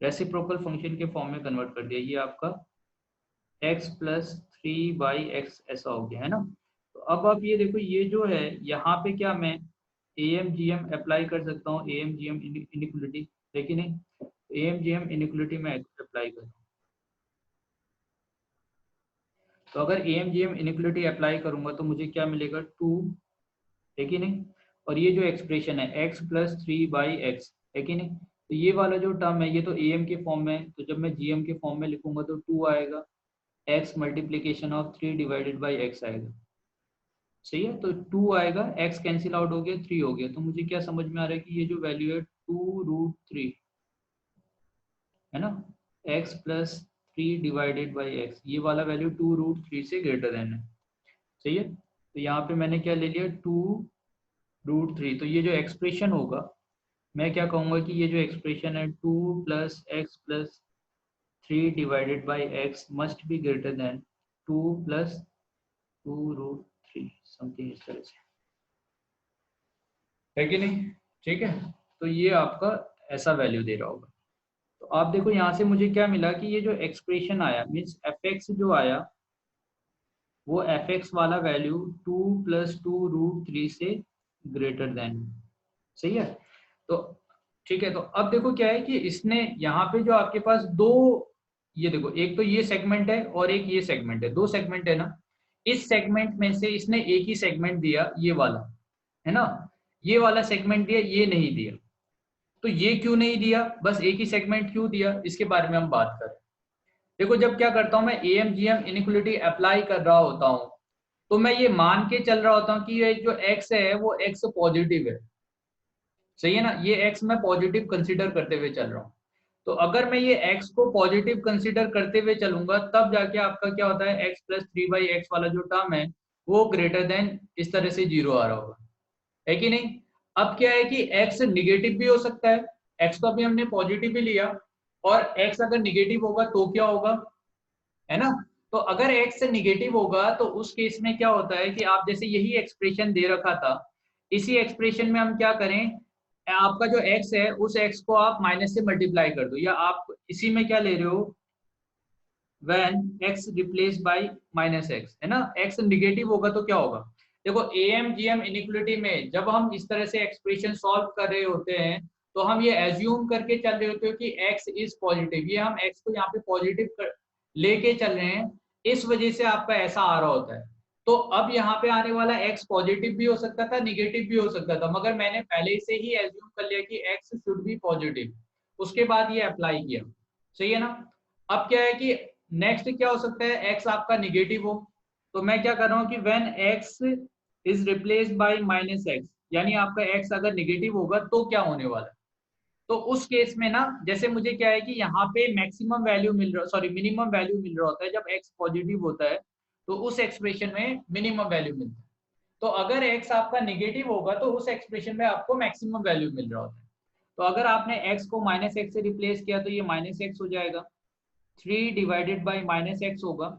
रेसिप्रोकल फंक्शन के फॉर्म में कन्वर्ट कर दिया। ये आपका x प्लस 3 बाई एक्स ऐसा हो गया, है ना। तो अब आप ये देखो, ये जो है यहाँ पे क्या मैं AMGM अप्लाई कर सकता हूँ, AMGM इनइक्वलिटी, लेकिन नहीं, AMGM इनइक्वलिटी में अप्लाई कर। तो अगर AMGM इनइक्वलिटी अप्लाई करूंगा तो मुझे क्या मिलेगा, 2, है कि नहीं। और ये जो एक्सप्रेशन है x प्लस 3 बाई एक्स, है कि नहीं। तो ये वाला जो टर्म है ये तो AM के फॉर्म में है, तो जब मैं GM के फॉर्म में लिखूंगा तो 2 आएगा, x multiplication of 3 divided by x आएगा, सही है। तो 2 आएगा, x कैंसिल आउट हो गया, 3 हो गया। तो मुझे क्या समझ में आ रहा है कि ये जो वैल्यू है 2√3, है ना, x plus 3 divided by x, ये वाला वैल्यू 2√3 से ग्रेटर देन है, सही है। तो यहाँ पे मैंने क्या ले लिया, 2√3। तो ये जो एक्सप्रेशन होगा, मैं क्या कहूँगा कि ये जो एक्सप्रेशन है 2 plus x plus 3 divided by x must be greater than 2 plus 2√3 something इस तरह से, है कि नहीं। ठीक है, तो ये आपका ऐसा वैल्यू दे रहा होगा। तो आप देखो यहाँ से मुझे क्या मिला कि ये जो एक्सप्रेशन आया मीन्स fx जो आया, वो fx वाला वैल्यू 2 प्लस 2√3 से ग्रेटर देन, सही है। तो ठीक है, तो अब देखो क्या है कि इसने यहाँ पे जो आपके पास दो, ये देखो एक तो ये सेगमेंट है और एक ये सेगमेंट है, दो सेगमेंट है ना। इस सेगमेंट में से इसने एक ही सेगमेंट दिया, ये वाला, है ना, ये वाला सेगमेंट दिया, ये नहीं दिया। तो ये क्यों नहीं दिया, बस एक ही सेगमेंट क्यों दिया, इसके बारे में हम बात करें। देखो जब क्या करता हूं मैं AMGM इनइक्वलिटी अप्लाई कर रहा होता हूं, तो मैं ये मान के चल रहा होता हूं कि ये जो x है वो x पॉजिटिव है, सही है ना, ये x मैं पॉजिटिव कंसीडर करते हुए चल रहा हूँ। तो अगर मैं ये x को पॉजिटिव कंसीडर करते हुए चलूंगा, तब जाके आपका क्या होता है, x प्लस 3 बाई एक्स वाला जो टर्म है वो ग्रेटर देन इस तरह से 0 आ रहा होगा, है कि नहीं। अब क्या है कि x निगेटिव भी हो सकता है, x तो अभी हमने पॉजिटिव ही लिया, और x अगर निगेटिव होगा तो क्या होगा, है ना। तो अगर x निगेटिव होगा तो उस केस में क्या होता है कि आप जैसे यही एक्सप्रेशन दे रखा था, इसी एक्सप्रेशन में हम क्या करें, आपका जो x है उस x को आप माइनस से मल्टीप्लाई कर दो, या आप इसी में क्या ले रहे हो, when x replace by minus x, है ना। x निगेटिव होगा तो क्या होगा, देखो AMGM इनइक्वालिटी में जब हम इस तरह से एक्सप्रेशन सॉल्व कर रहे होते हैं तो हम ये एज्यूम करके चल रहे होते हैं कि x इज पॉजिटिव, ये हम x को यहाँ पे पॉजिटिव लेके चल रहे हैं, इस वजह से आपका ऐसा आ रहा होता है। तो अब यहाँ पे आने वाला x पॉजिटिव भी हो सकता था, निगेटिव भी हो सकता था, मगर मैंने पहले से ही एज्यूम कर लिया कि x शुड बी पॉजिटिव, उसके बाद ये अप्लाई किया, सही है ना। अब क्या है कि नेक्स्ट क्या हो सकता है, x आपका निगेटिव हो, तो मैं क्या कर रहा हूँ कि when x is replaced by minus x, यानी आपका x अगर निगेटिव होगा तो क्या होने वाला है, तो उस केस में ना जैसे मुझे क्या है कि यहाँ पे मैक्सिमम वैल्यू मिल रहा, सॉरी मिनिमम वैल्यू मिल रहा होता है जब x पॉजिटिव होता है, तो उस एक्सप्रेशन में मिनिमम वैल्यू मिलता है। तो अगर x आपका निगेटिव होगा तो उस एक्सप्रेशन में आपको मैक्सिमम वैल्यू मिल रहा होता है। तो अगर आपने x को माइनस एक्स से रिप्लेस किया तो ये माइनस एक्स हो जाएगा, 3 डिवाइडेड बाई माइनस एक्स होगा,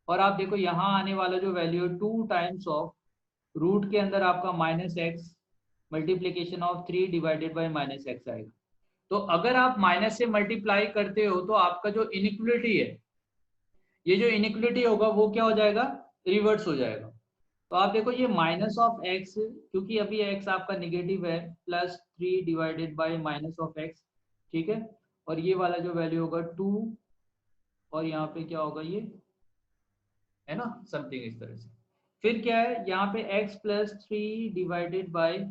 और आप देखो यहाँ आने वाला जो वैल्यू है 2 टाइम्स ऑफ रूट के अंदर आपका minus x multiplication of 3 divided by minus x आएगा। तो अगर आप माइनस से मल्टीप्लाई करते हो तो आपका जो इनइक्वालिटी है, ये जो इनइक्वालिटी होगा वो क्या हो जाएगा, रिवर्स हो जाएगा। तो आप देखो ये माइनस ऑफ एक्स, क्योंकि अभी एक्स आपका निगेटिव है, plus 3 divided by minus of x, ठीक है, और ये वाला जो वैल्यू होगा 2, और यहाँ पे क्या होगा ये, है ना, समथिंग इस तरह से। फिर क्या है यहाँ पे x plus 3 divided by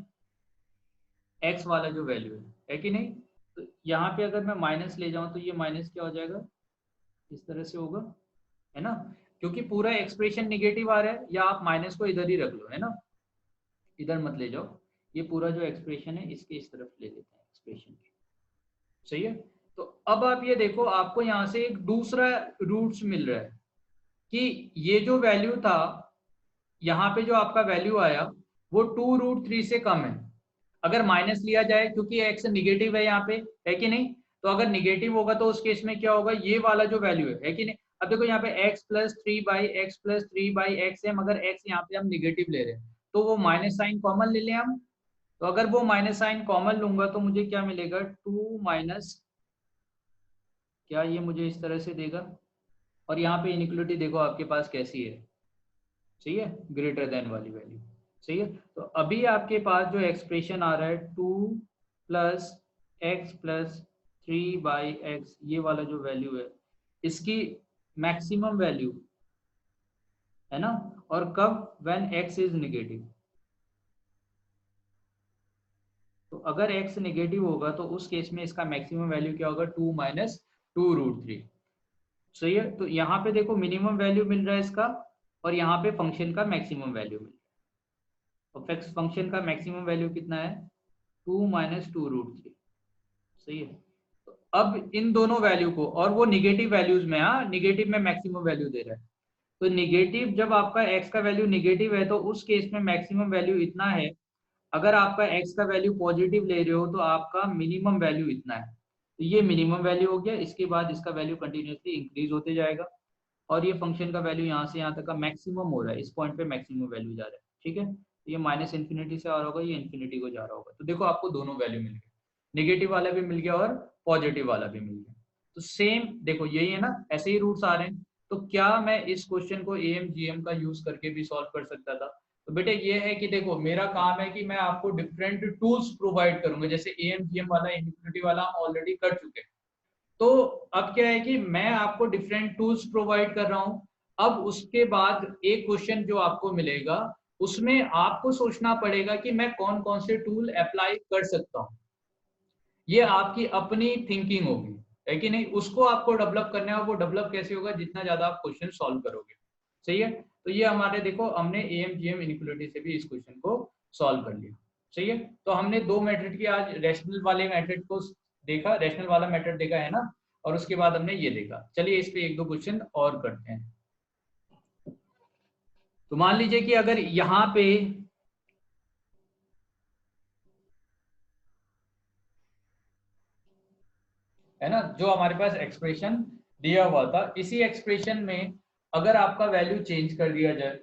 x वाला जो वैल्यू है कि नहीं, तो यहाँ पे अगर मैं माइनस ले जाऊं तो ये माइनस क्या हो जाएगा, इस तरह से होगा, है ना, क्योंकि पूरा एक्सप्रेशन निगेटिव आ रहा है, या आप माइनस को इधर ही रख लो, है ना, इधर मत ले जाओ, ये पूरा जो एक्सप्रेशन है इसके इस तरफ ले लेते हैं एक्सप्रेशन के, सही है। तो अब आप ये देखो आपको यहाँ से एक दूसरा रूट्स मिल रहा है कि ये जो वैल्यू था, यहाँ पे जो आपका वैल्यू आया वो 2√3 से कम है, अगर माइनस लिया जाए क्योंकि एक्स निगेटिव है यहाँ पे, है कि नहीं, तो अगर निगेटिव होगा तो उस केस में क्या होगा, ये वाला जो वैल्यू है कि नहीं। अब देखो यहाँ पे x प्लस 3/x है, मगर x यहाँ पे हम निगेटिव ले रहे हैं, तो वो माइनस साइन कॉमन ले लें हम, तो अगर वो माइनस साइन कॉमन लूंगा तो मुझे क्या मिलेगा, 2 माइनस, क्या ये मुझे इस तरह से देगा, और यहाँ पे इनइक्वालिटी देखो आपके पास कैसी है, सही है, ग्रेटर देन वाली वैल्यू, सही है। तो अभी आपके पास जो एक्सप्रेशन आ रहा है 2 प्लस एक्स प्लस 3/x, ये वाला जो वैल्यू है इसकी मैक्सिमम वैल्यू, है ना, और कब, व्हेन x इज निगेटिव। तो अगर x निगेटिव होगा तो उस केस में इसका मैक्सिमम वैल्यू क्या होगा, 2 माइनस 2√3, सही है। तो यहाँ पे देखो मिनिमम वैल्यू मिल रहा है इसका, और यहाँ पे फंक्शन का मैक्सिमम वैल्यू मिल रहा है, तो फंक्शन का मैक्सिमम वैल्यू कितना है, 2 माइनस 2√3, सही है। तो अब इन दोनों वैल्यू को, और वो निगेटिव वैल्यूज में, हाँ निगेटिव में मैक्सिमम वैल्यू दे रहा है, तो निगेटिव जब आपका x का वैल्यू निगेटिव है तो उस केस में मैक्सिमम वैल्यू इतना है, अगर आपका x का वैल्यू पॉजिटिव ले रहे हो तो आपका मिनिमम वैल्यू इतना है, तो ये मिनिमम वैल्यू हो गया, इसके बाद इसका वैल्यू कंटिन्यूसली इंक्रीज होते जाएगा, और ये फंक्शन का वैल्यू यहाँ से यहाँ तक का मैक्सिमम हो रहा है, इस पॉइंट पे मैक्सिमम वैल्यू जा रहा है, ठीक है। तो ये माइनस इन्फिनिटी से आ रहा होगा, ये इन्फिनिटी को जा रहा होगा, तो देखो आपको दोनों वैल्यू मिल गए, नेगेटिव वाला भी मिल गया और पॉजिटिव वाला भी मिल गया। तो सेम देखो यही है ना, ऐसे ही रूट्स आ रहे हैं, तो क्या मैं इस क्वेश्चन को AMGM का यूज करके भी सॉल्व कर सकता था, तो बेटे ये है कि देखो मेरा काम है कि मैं आपको डिफरेंट टूल्स प्रोवाइड करूंगा, जैसे AMGM वाला इनइक्वालिटी वाला हम ऑलरेडी कर चुके हैं, तो अब क्या है कि मैं आपको डिफरेंट टूल्स प्रोवाइड कर रहा हूं। अब उसके बाद एक क्वेश्चन जो आपको मिलेगा उसमें आपको सोचना पड़ेगा कि मैं कौन कौन से टूल अप्लाई कर सकता हूं, ये आपकी अपनी थिंकिंग होगी, है कि नहीं, उसको आपको डेवलप करना है, वो डेवलप कैसे होगा, जितना ज्यादा आप क्वेश्चन सॉल्व करोगे, सही है। तो ये हमारे देखो हमने AMGM इनइक्वालिटी से भी इस क्वेश्चन को सॉल्व कर लिया, सही है। तो हमने दो मेथड की आज रैशनल वाले मेथड को देखा, रैशनल वाला मेथड देखा है ना, और उसके बाद हमने ये देखा। चलिए इस पे एक दो क्वेश्चन और करते हैं। तो मान लीजिए कि अगर यहाँ पे है ना, जो हमारे पास एक्सप्रेशन दिया हुआ था, इसी एक्सप्रेशन में अगर आपका वैल्यू चेंज कर दिया जाए,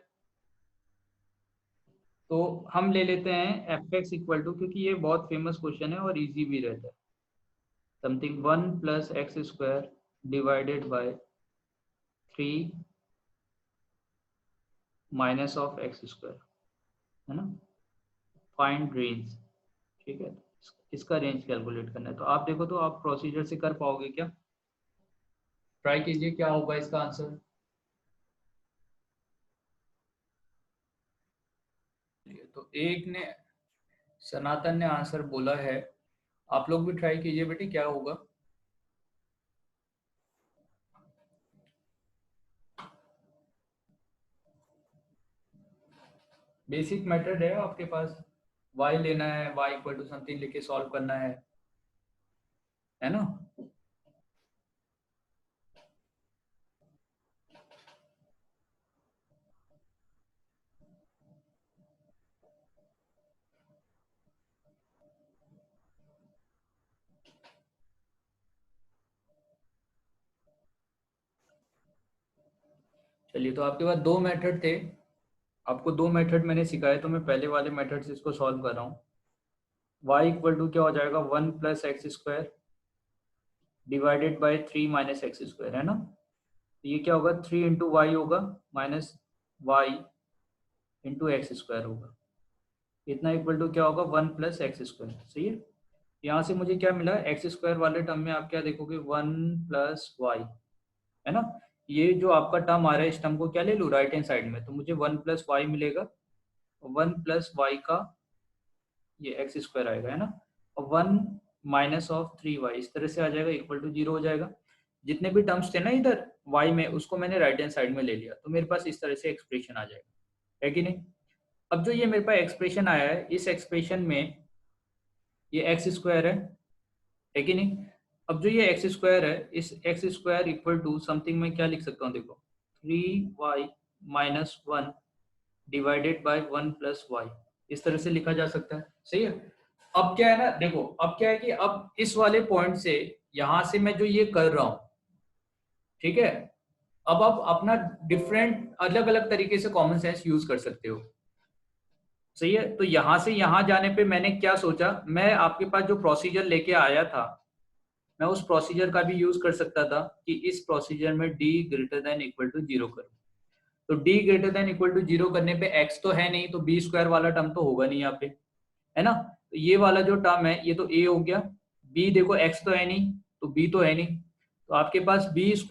तो हम ले लेते हैं एफ एक्स इक्वल टू, क्योंकि ये बहुत फेमस क्वेश्चन है और इजी भी रहता है, something 1 + x² divided by 3 -(x²), है ना। फाइंड रेंज, ठीक है, इसका रेंज कैलकुलेट करना है। तो आप देखो, तो आप प्रोसीजर से कर पाओगे क्या? ट्राई कीजिए, क्या होगा इसका आंसर। तो एक ने, सनातन ने आंसर बोला है, आप लोग भी ट्राई कीजिए बेटे, क्या होगा। बेसिक मेथड है आपके पास, y लेना है, y इक्वल टू समथिंग लेके सॉल्व करना है ना। चलिए, तो आपके पास दो मेथड थे, आपको दो मेथड मैंने सिखाए, तो मैं पहले वाले मेथड से इसको सॉल्व कर रहा हूँ। y इक्वल टू क्या हो जाएगा, 1 + x² डिवाइडेड बाय 3 -(x²), है ना। तो ये क्या होगा, 3 × y होगा माइनस y इंटू x² होगा, इतना इक्वल टू क्या होगा, 1 + x²। सही है। यहाँ से मुझे क्या मिला, x² वाले टर्म में आप क्या देखोगे, 1 + y, है ना। ये जो आपका टर्म आ रहा है, इस टर्म को क्या ले लूँ राइट हैंड साइड में, तो मुझे 1 + y मिलेगा, 1 + y का ये x² आएगा, है ना, और 1 - (3y) इस तरह से आ जाएगा, इक्वल टू 0 हो जाएगा। जितने भी टर्म्स थे ना इधर y में, उसको मैंने राइट हैंड साइड में ले लिया, तो मेरे पास इस तरह से एक्सप्रेशन आ जाएगा, है कि नहीं। अब जो ये मेरे पास एक्सप्रेशन आया है, इस एक्सप्रेशन में ये x² है कि नहीं। अब जो ये x² है, इस x² इक्वल टू समथिंग मैं क्या लिख सकता हूँ, देखो 3y - 1 डिवाइडेड बाय 1 + y, इस तरह से लिखा जा सकता है। सही है। अब क्या है ना, देखो अब क्या है कि अब इस वाले पॉइंट से यहां से मैं जो ये कर रहा हूं, ठीक है, अब आप अपना डिफरेंट अलग अलग तरीके से कॉमन सेंस यूज कर सकते हो। सही है। तो यहां से यहां जाने पे मैंने क्या सोचा, मैं आपके पास जो प्रोसीजर लेके आया था, मैं उस प्रोसीजर का भी यूज कर सकता था कि इस प्रोसीजर में d > 0 करूं। तो d > 0 करने पे x तो है नहीं, तो b² वाला टर्म तो होगा नहीं यहाँ पे, है ना। तो ये वाला जो टर्म है, ये तो a हो गया, b देखो x तो है नहीं, तो b तो है नहीं, तो आपके पास b² -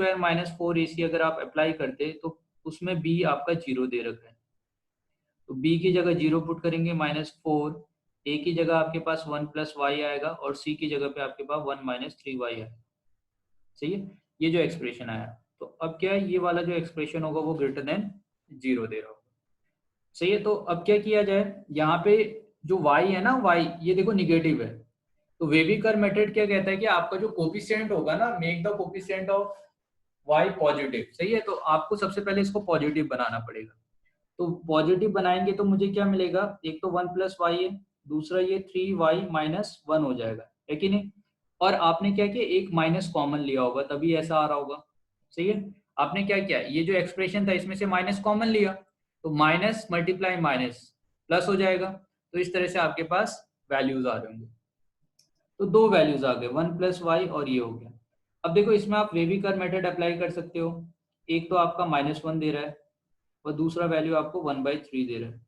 4ac अगर आप अप्लाई करते तो उसमें b आपका 0 दे रखा है, तो b की जगह 0 पुट करेंगे, -4, a की जगह आपके पास 1 + y आएगा, और c की जगह पे आपके पास 1 - 3y आएगा। सही है। ये जो एक्सप्रेशन आया, तो अब क्या है, ये वाला जो एक्सप्रेशन होगा वो > 0 दे रहा होगा। सही है। तो अब क्या किया जाए, यहाँ पे जो y है ना, y ये देखो निगेटिव है, तो वेविकर मेथड क्या कहता है कि आपका जो कोफिशिएंट होगा ना, make the coefficient of y positive. सही है। तो आपको सबसे पहले इसको पॉजिटिव बनाना पड़ेगा, तो पॉजिटिव बनाएंगे तो मुझे क्या मिलेगा, एक तो 1 + y है, दूसरा ये 3y - 1 हो जाएगा, है कि नहीं। और आपने क्या किया, एक माइनस कॉमन लिया होगा, तभी ऐसा आ रहा होगा। सही है। आपने क्या किया, ये जो एक्सप्रेशन था इसमें से माइनस कॉमन लिया, तो माइनस मल्टीप्लाई माइनस प्लस हो जाएगा, तो इस तरह से आपके पास वैल्यूज आ रहे होंगे। तो दो वैल्यूज आ गए, 1 + y और ये हो गया। अब देखो, इसमें आप वेविकर मेथड अप्लाई कर सकते हो, एक तो आपका -1 दे रहा है, और दूसरा वैल्यू आपको 1/3 दे रहा है,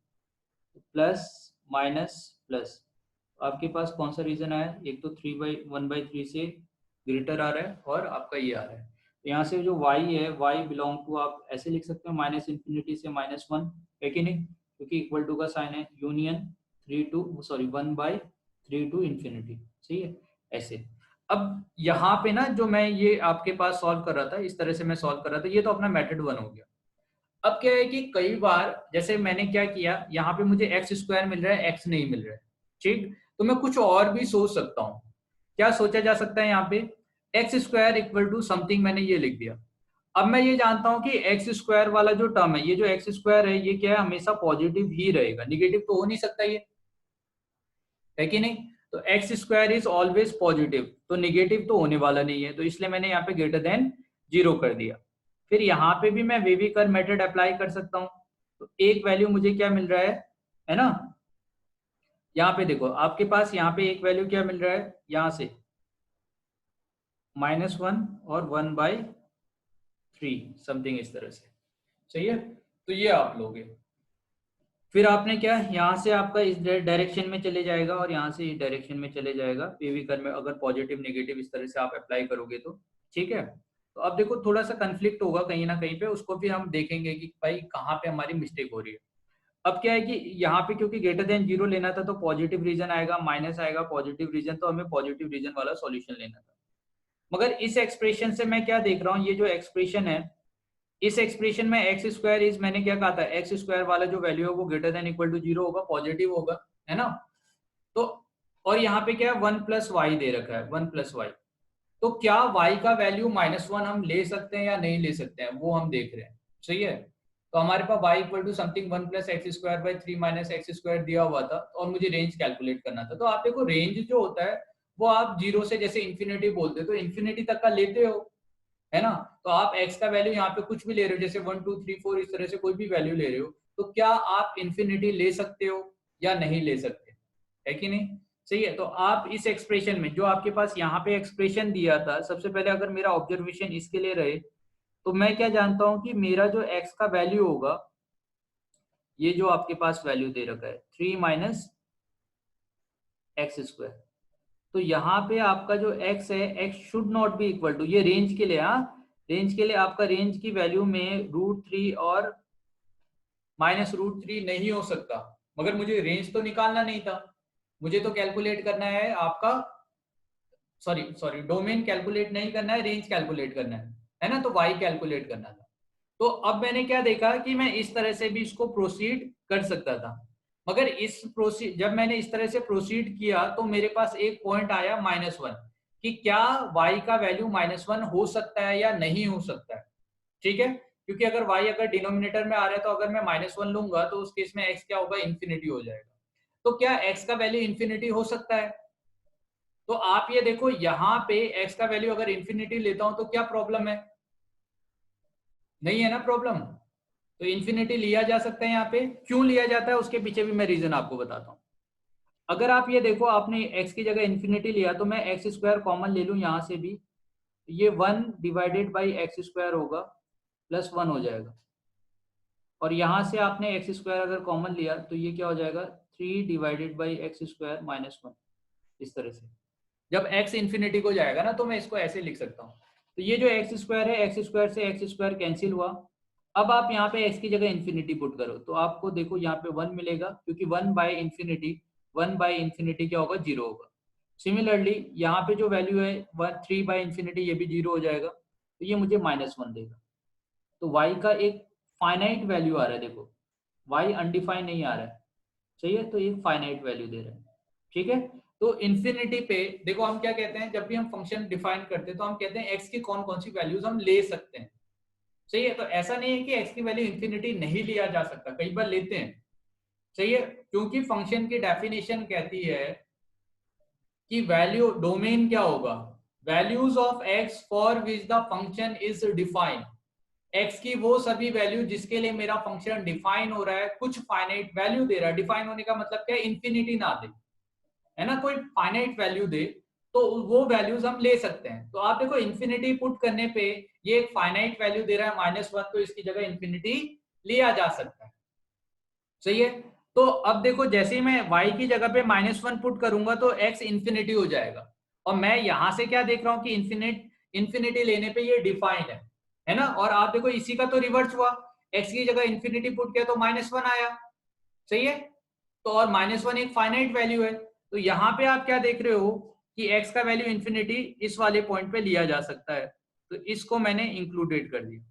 प्लस माइनस प्लस, आपके पास कौन सा रीजन आया, एक तो 1/3 से ग्रेटर आ रहा है, और आपका ये आ रहा है। तो यहाँ से जो y है, y बिलोंग टू, आप ऐसे लिख सकते हो, -∞ से -1, है कि नहीं, क्योंकि इक्वल टू का साइन है, यूनियन 1/3 टू इन्फिनिटी। सही है। ऐसे अब यहाँ पे ना, जो मैं ये आपके पास सॉल्व कर रहा था, इस तरह से मैं सॉल्व कर रहा था, ये तो अपना मेथड 1 हो गया। अब क्या है कि कई बार जैसे मैंने क्या किया, यहाँ पे मुझे x² मिल रहा है, x नहीं मिल रहा है, ठीक, तो मैं कुछ और भी सोच सकता हूँ। क्या सोचा जा सकता है, यहाँ पे x² इक्वल टू समथिंग मैंने ये लिख दिया। अब मैं ये जानता हूँ कि x² वाला जो टर्म है, ये जो x² है, ये क्या है, हमेशा पॉजिटिव ही रहेगा, निगेटिव तो हो नहीं सकता ये, है कि नहीं। तो x² इज ऑलवेज पॉजिटिव, तो निगेटिव तो होने वाला नहीं है, तो इसलिए मैंने यहाँ पे > 0 कर दिया। फिर यहाँ पे भी मैं वेविकर मेथड अप्लाई कर सकता हूँ, तो एक वैल्यू मुझे क्या मिल रहा है, है ना। यहाँ पे देखो आपके पास यहाँ पे एक वैल्यू क्या मिल रहा है, यहाँ से -1 और 1/3 समथिंग इस तरह से, सही है। तो ये आप लोगे, फिर आपने क्या, यहाँ से आपका इस डायरेक्शन में चले जाएगा और यहाँ से इस डायरेक्शन में चले जाएगा पीवी कर्व में, अगर पॉजिटिव नेगेटिव इस तरह से आप अप्लाई करोगे तो, ठीक है। तो अब देखो थोड़ा सा कंफ्लिक्ट होगा कहीं ना कहीं पे, उसको भी हम देखेंगे कि भाई कहाँ पे हमारी मिस्टेक हो रही है। अब क्या है कि यहाँ पे क्योंकि ग्रेटर देन 0 लेना था तो पॉजिटिव रीजन आएगा, माइनस आएगा, पॉजिटिव रीजन, तो हमें पॉजिटिव रीजन वाला सॉल्यूशन लेना था। मगर इस एक्सप्रेशन से मैं क्या देख रहा हूँ, ये जो एक्सप्रेशन है, इस एक्सप्रेशन में एक्स स्क्वायर इज, मैंने क्या कहा था, एक्स स्क्वायर वाला जो वैल्यू है वो ग्रेटर देन इक्वल टू 0 होगा, पॉजिटिव होगा, है ना। तो और यहाँ पे क्या है, 1 + y दे रखा है, 1 + y। तो क्या y का वैल्यू -1 हम ले सकते हैं या नहीं ले सकते हैं, वो हम देख रहे हैं, सही है। तो हमारे पास y equal to something 1 + x²/3 - x² दिया हुआ था, और मुझे रेंज कैलकुलेट करना था। तो आप देखो रेंज जो होता है वो आप 0 से जैसे इन्फिनिटी बोलते हो तो इन्फिनिटी तक का लेते हो, है ना। तो आप x का वैल्यू यहाँ पे कुछ भी ले रहे हो, जैसे 1 2 3 4 इस तरह से कोई भी वैल्यू ले रहे हो, तो क्या आप इन्फिनिटी ले सकते हो या नहीं ले सकते, है कि नहीं। सही है। तो आप इस एक्सप्रेशन में जो आपके पास यहाँ पे एक्सप्रेशन दिया था, सबसे पहले अगर मेरा ऑब्जर्वेशन इसके लिए रहे तो मैं क्या जानता हूँ कि मेरा जो x का वैल्यू होगा, ये जो आपके पास वैल्यू दे रखा है 3 - x², तो यहाँ पे आपका जो x है, x should not be equal to, ये रेंज के लिए, हाँ रेंज के लिए आपका रेंज की वैल्यू में √3 और -√3 नहीं हो सकता। मगर मुझे रेंज तो निकालना नहीं था, मुझे तो कैलकुलेट करना है आपका, सॉरी सॉरी डोमेन कैलकुलेट नहीं करना है, रेंज कैलकुलेट करना है ना। तो y कैलकुलेट करना था। तो अब मैंने क्या देखा कि मैं इस तरह से भी इसको प्रोसीड कर सकता था, मगर जब मैंने इस तरह से प्रोसीड किया तो मेरे पास एक पॉइंट आया -1, कि क्या y का वैल्यू -1 हो सकता है या नहीं हो सकता है, ठीक है। क्योंकि अगर y अगर डिनोमिनेटर में आ रहा है तो अगर मैं -1 लूंगा तो उस केस में x क्या होगा, इन्फिनिटी हो जाएगा। तो क्या x का वैल्यू इन्फिनिटी हो सकता है। तो आप ये देखो यहाँ पे x का वैल्यू अगर इन्फिनिटी लेता हूं तो क्या प्रॉब्लम है, नहीं है ना प्रॉब्लम। तो इन्फिनिटी लिया जा सकता है, यहाँ पे क्यों लिया जाता है उसके पीछे भी मैं रीजन आपको बताता हूँ। अगर आप ये देखो आपने x की जगह इन्फिनिटी लिया तो मैं x² कॉमन ले लूं यहाँ से भी, ये 1/x² होगा, +1 हो जाएगा। और यहाँ से आपने x² अगर कॉमन लिया तो ये क्या हो जाएगा, 3/x² -1, इस तरह से। जब x इन्फिनिटी को जाएगा ना तो मैं इसको ऐसे लिख सकता हूँ। तो ये जो x² है, x² से x² कैंसिल हुआ। अब आप यहाँ पे x की जगह इन्फिनिटी पुट करो तो आपको देखो यहाँ पे 1 मिलेगा, क्योंकि 1/इन्फिनिटी क्या होगा, 0 होगा। सिमिलरली यहाँ पे जो वैल्यू है 3/इन्फिनिटी, ये भी 0 हो जाएगा, तो ये मुझे -1 देगा। तो y का एक फाइनाइट वैल्यू आ रहा है, देखो y अनडिफाइन नहीं आ रहा है, सही है। तो एक फाइनाइट वैल्यू दे रहा है, ठीक है। तो इन्फिनिटी पे देखो हम क्या कहते हैं, जब भी हम फंक्शन डिफाइन करते हैं तो हम कहते हैं x की कौन कौन सी वैल्यूज हम ले सकते हैं, सही है। तो ऐसा नहीं है कि x की वैल्यू इन्फिनिटी नहीं लिया जा सकता, कई बार लेते हैं, सही है। क्योंकि फंक्शन की डेफिनेशन कहती है कि वैल्यू डोमेन क्या होगा, values of x for which the function is defined, x की वो सभी वैल्यू जिसके लिए मेरा फंक्शन डिफाइन हो रहा है, कुछ फाइनाइट वैल्यू दे रहा है। डिफाइन होने का मतलब क्या है, इन्फिनिटी ना दे, है ना, कोई फाइनाइट वैल्यू दे, तो वो वैल्यूज हम ले सकते हैं। तो आप देखो इन्फिनिटी पुट करने पे ये एक फाइनाइट वैल्यू दे रहा है -1, तो इसकी जगह इन्फिनिटी लिया जा सकता है, सही है। तो अब देखो जैसे ही मैं y की जगह पे -1 पुट करूंगा तो x इन्फिनिटी हो जाएगा, और मैं यहां से क्या देख रहा हूं कि इन्फिनिटी लेने पे ये डिफाइन है ना। और आप देखो इसी का तो रिवर्स हुआ, x की जगह इन्फिनिटी पुट किया तो -1 आया, सही है। तो और -1 एक फाइनाइट वैल्यू है, तो यहाँ पे आप क्या देख रहे हो कि x का वैल्यू इन्फिनिटी इस वाले पॉइंट पे लिया जा सकता है, तो इसको मैंने इंक्लूडेड कर दिया,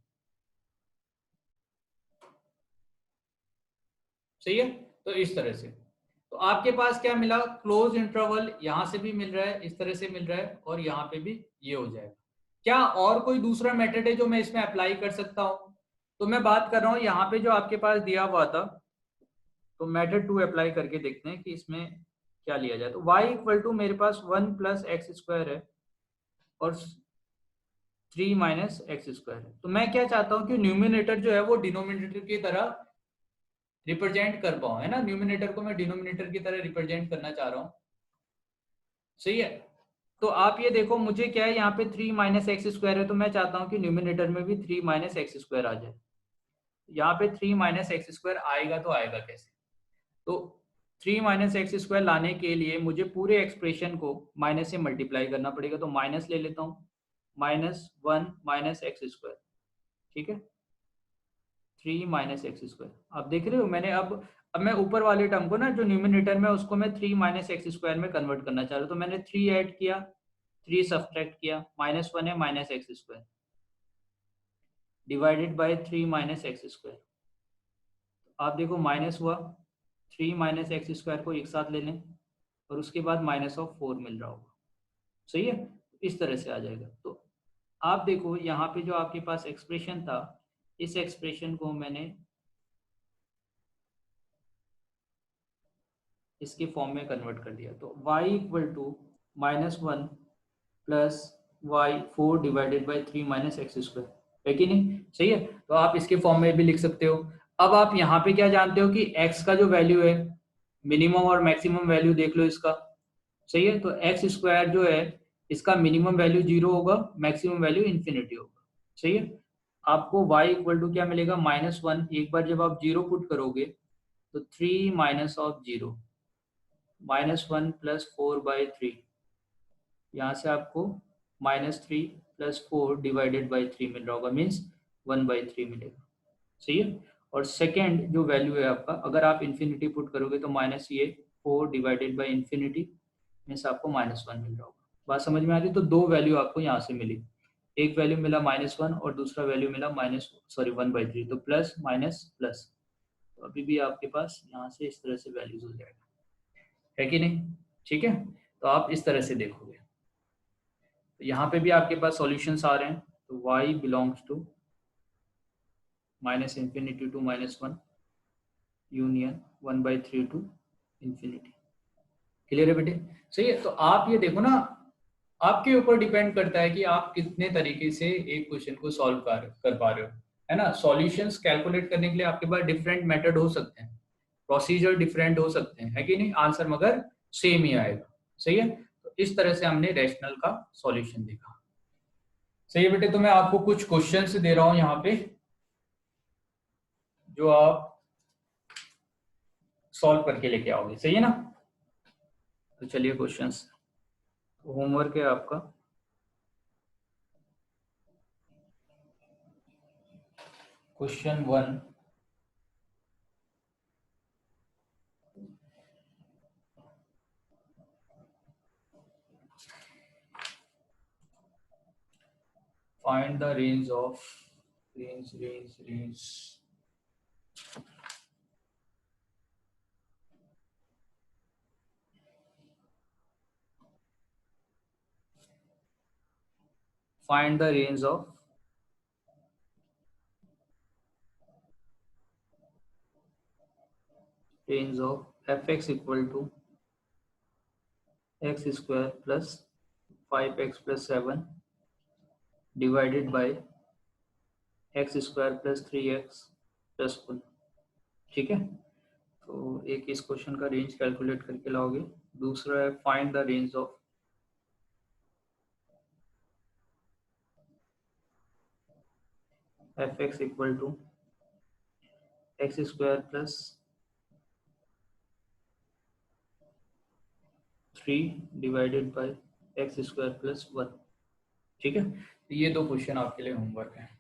सही है। तो इस तरह से तो आपके पास क्या मिला, क्लोज इंटरवल यहां से भी मिल रहा है, इस तरह से मिल रहा है, और यहाँ पे भी ये हो जाएगा। क्या और कोई दूसरा मेथड है जो मैं इसमें अप्लाई कर सकता हूँ, तो मैं बात कर रहा हूँ यहाँ पे जो आपके पास दिया हुआ था, तो मेथड 2 अप्लाई करके देखते हैं कि इसमें क्या लिया जाए। तो y इक्वल टू मेरे पास 1 + x² है और 3 - x² है। तो मैं क्या चाहता हूँ कि न्यूमिनेटर जो है वो डिनोमिनेटर की तरह रिप्रेजेंट कर पाऊँ, है ना। न्यूमिनेटर को मैं डिनोमिनेटर की तरह रिप्रेजेंट करना चाह रहा हूँ, सही है। तो आप ये देखो, मुझे क्या है यहाँ पे 3 माइनस एक्स स्क्वायर है, तो मैं चाहता हूँ कि न्यूमिनेटर में भी 3 माइनस एक्स स्क्वायर आ जाए। यहाँ पे 3 माइनस एक्स स्क्वायर आएगा तो आएगा कैसे? तो 3 माइनस एक्स स्क्वायर लाने के लिए मुझे पूरे एक्सप्रेशन को माइनस से मल्टीप्लाई करना पड़ेगा, तो माइनस ले लेता हूँ, -1 माइनस एक्स स्क्वायर, ठीक है। 3 माइनस एक्स स्क्वायर, आप देख रहे हो मैंने अब मैं ऊपर वाले टर्म को ना, जो न्यूमिनेटर में, उसको मैं 3 माइनस एक्स स्क्वायर में कन्वर्ट करना चाह रहा हूँ। तो मैंने 3 ऐड किया, 3 सब्ट्रैक्ट किया, -1 है minus X square divided by 3 minus X square. आप देखो माइनस हुआ, 3 माइनस एक्स स्क्वायर को एक साथ ले लें और उसके बाद -4 मिल रहा होगा, सही है। इस तरह से आ जाएगा। तो आप देखो यहाँ पे जो आपके पास एक्सप्रेशन था, इस एक्सप्रेशन को मैंने इसके फॉर्म में कन्वर्ट कर दिया। तो y equal to -1 plus Y 4 divided by 3 minus X square, है कि नहीं, सही है। तो आप इसके फॉर्म में भी लिख सकते हो। अब आप यहाँ पे क्या जानते हो कि x का जो वैल्यू है, मिनिमम और मैक्सिमम वैल्यू देख लो इसका, सही है। तो एक्स स्क्वायर जो है, इसका मिनिमम वैल्यू 0 होगा, मैक्सिमम वैल्यू इन्फिनिटी होगा, सही है। आपको y इक्वल टू क्या मिलेगा, -1। एक बार जब आप 0 पुट करोगे तो 3 माइनस ऑफ 0, -1 प्लस 4/3, यहाँ से आपको -3 प्लस 4 डिवाइडेड बाई 3 मिल रहा होगा, मीन्स 1/3 मिलेगा, सही है। और सेकेंड जो वैल्यू है आपका, अगर आप इन्फिनिटी पुट करोगे तो माइनस ये 4 डिवाइडेड बाई इन्फिनिटी, मीन्स आपको -1 मिल रहा होगा। बात समझ में आ रही? तो दो वैल्यू आपको यहाँ से मिली, एक वैल्यू मिला -1 और दूसरा वैल्यू मिला 1/3, तो प्लस माइनस प्लस। तो अभी भी आपके पास यहाँ से इस तरह से वैल्यूज हो जाएगा, है कि नहीं, ठीक है। तो आप इस तरह से देखोगे, तो यहाँ पे भी आपके पास सॉल्यूशंस आ रहे हैं। तो y belongs to -∞ to -1 union 1/3 to infinity. Clear है बेटे, सही है। तो आप ये देखो ना, आपके ऊपर डिपेंड करता है कि आप कितने तरीके से एक क्वेश्चन को सॉल्व कर पा रहे हो, है ना। सॉल्यूशंस कैलकुलेट करने के लिए आपके पास डिफरेंट मेथड हो सकते हैं, प्रोसीजर डिफरेंट हो सकते हैं, है कि नहीं, आंसर मगर सेम ही आएगा, सही है। तो इस तरह से हमने रैशनल का सॉल्यूशन देखा, सही है बेटे। तो मैं आपको कुछ क्वेश्चंस दे रहा हूं यहाँ पे, जो आप सॉल्व करके लेके आओगे, सही है ना। तो चलिए क्वेश्चंस, होमवर्क है आपका। Question 1, find the range of range find the range of fx equal to x square plus 5x plus 7 divided by x square plus 3x plus 1, ठीक है। तो एक इस क्वेश्चन का रेंज कैलकुलेट करके लाओगे। दूसरा है find the range of fx equal to x square plus 3 divided by x square plus 1, ठीक है। तो ये दो क्वेश्चन आपके लिए होमवर्क है।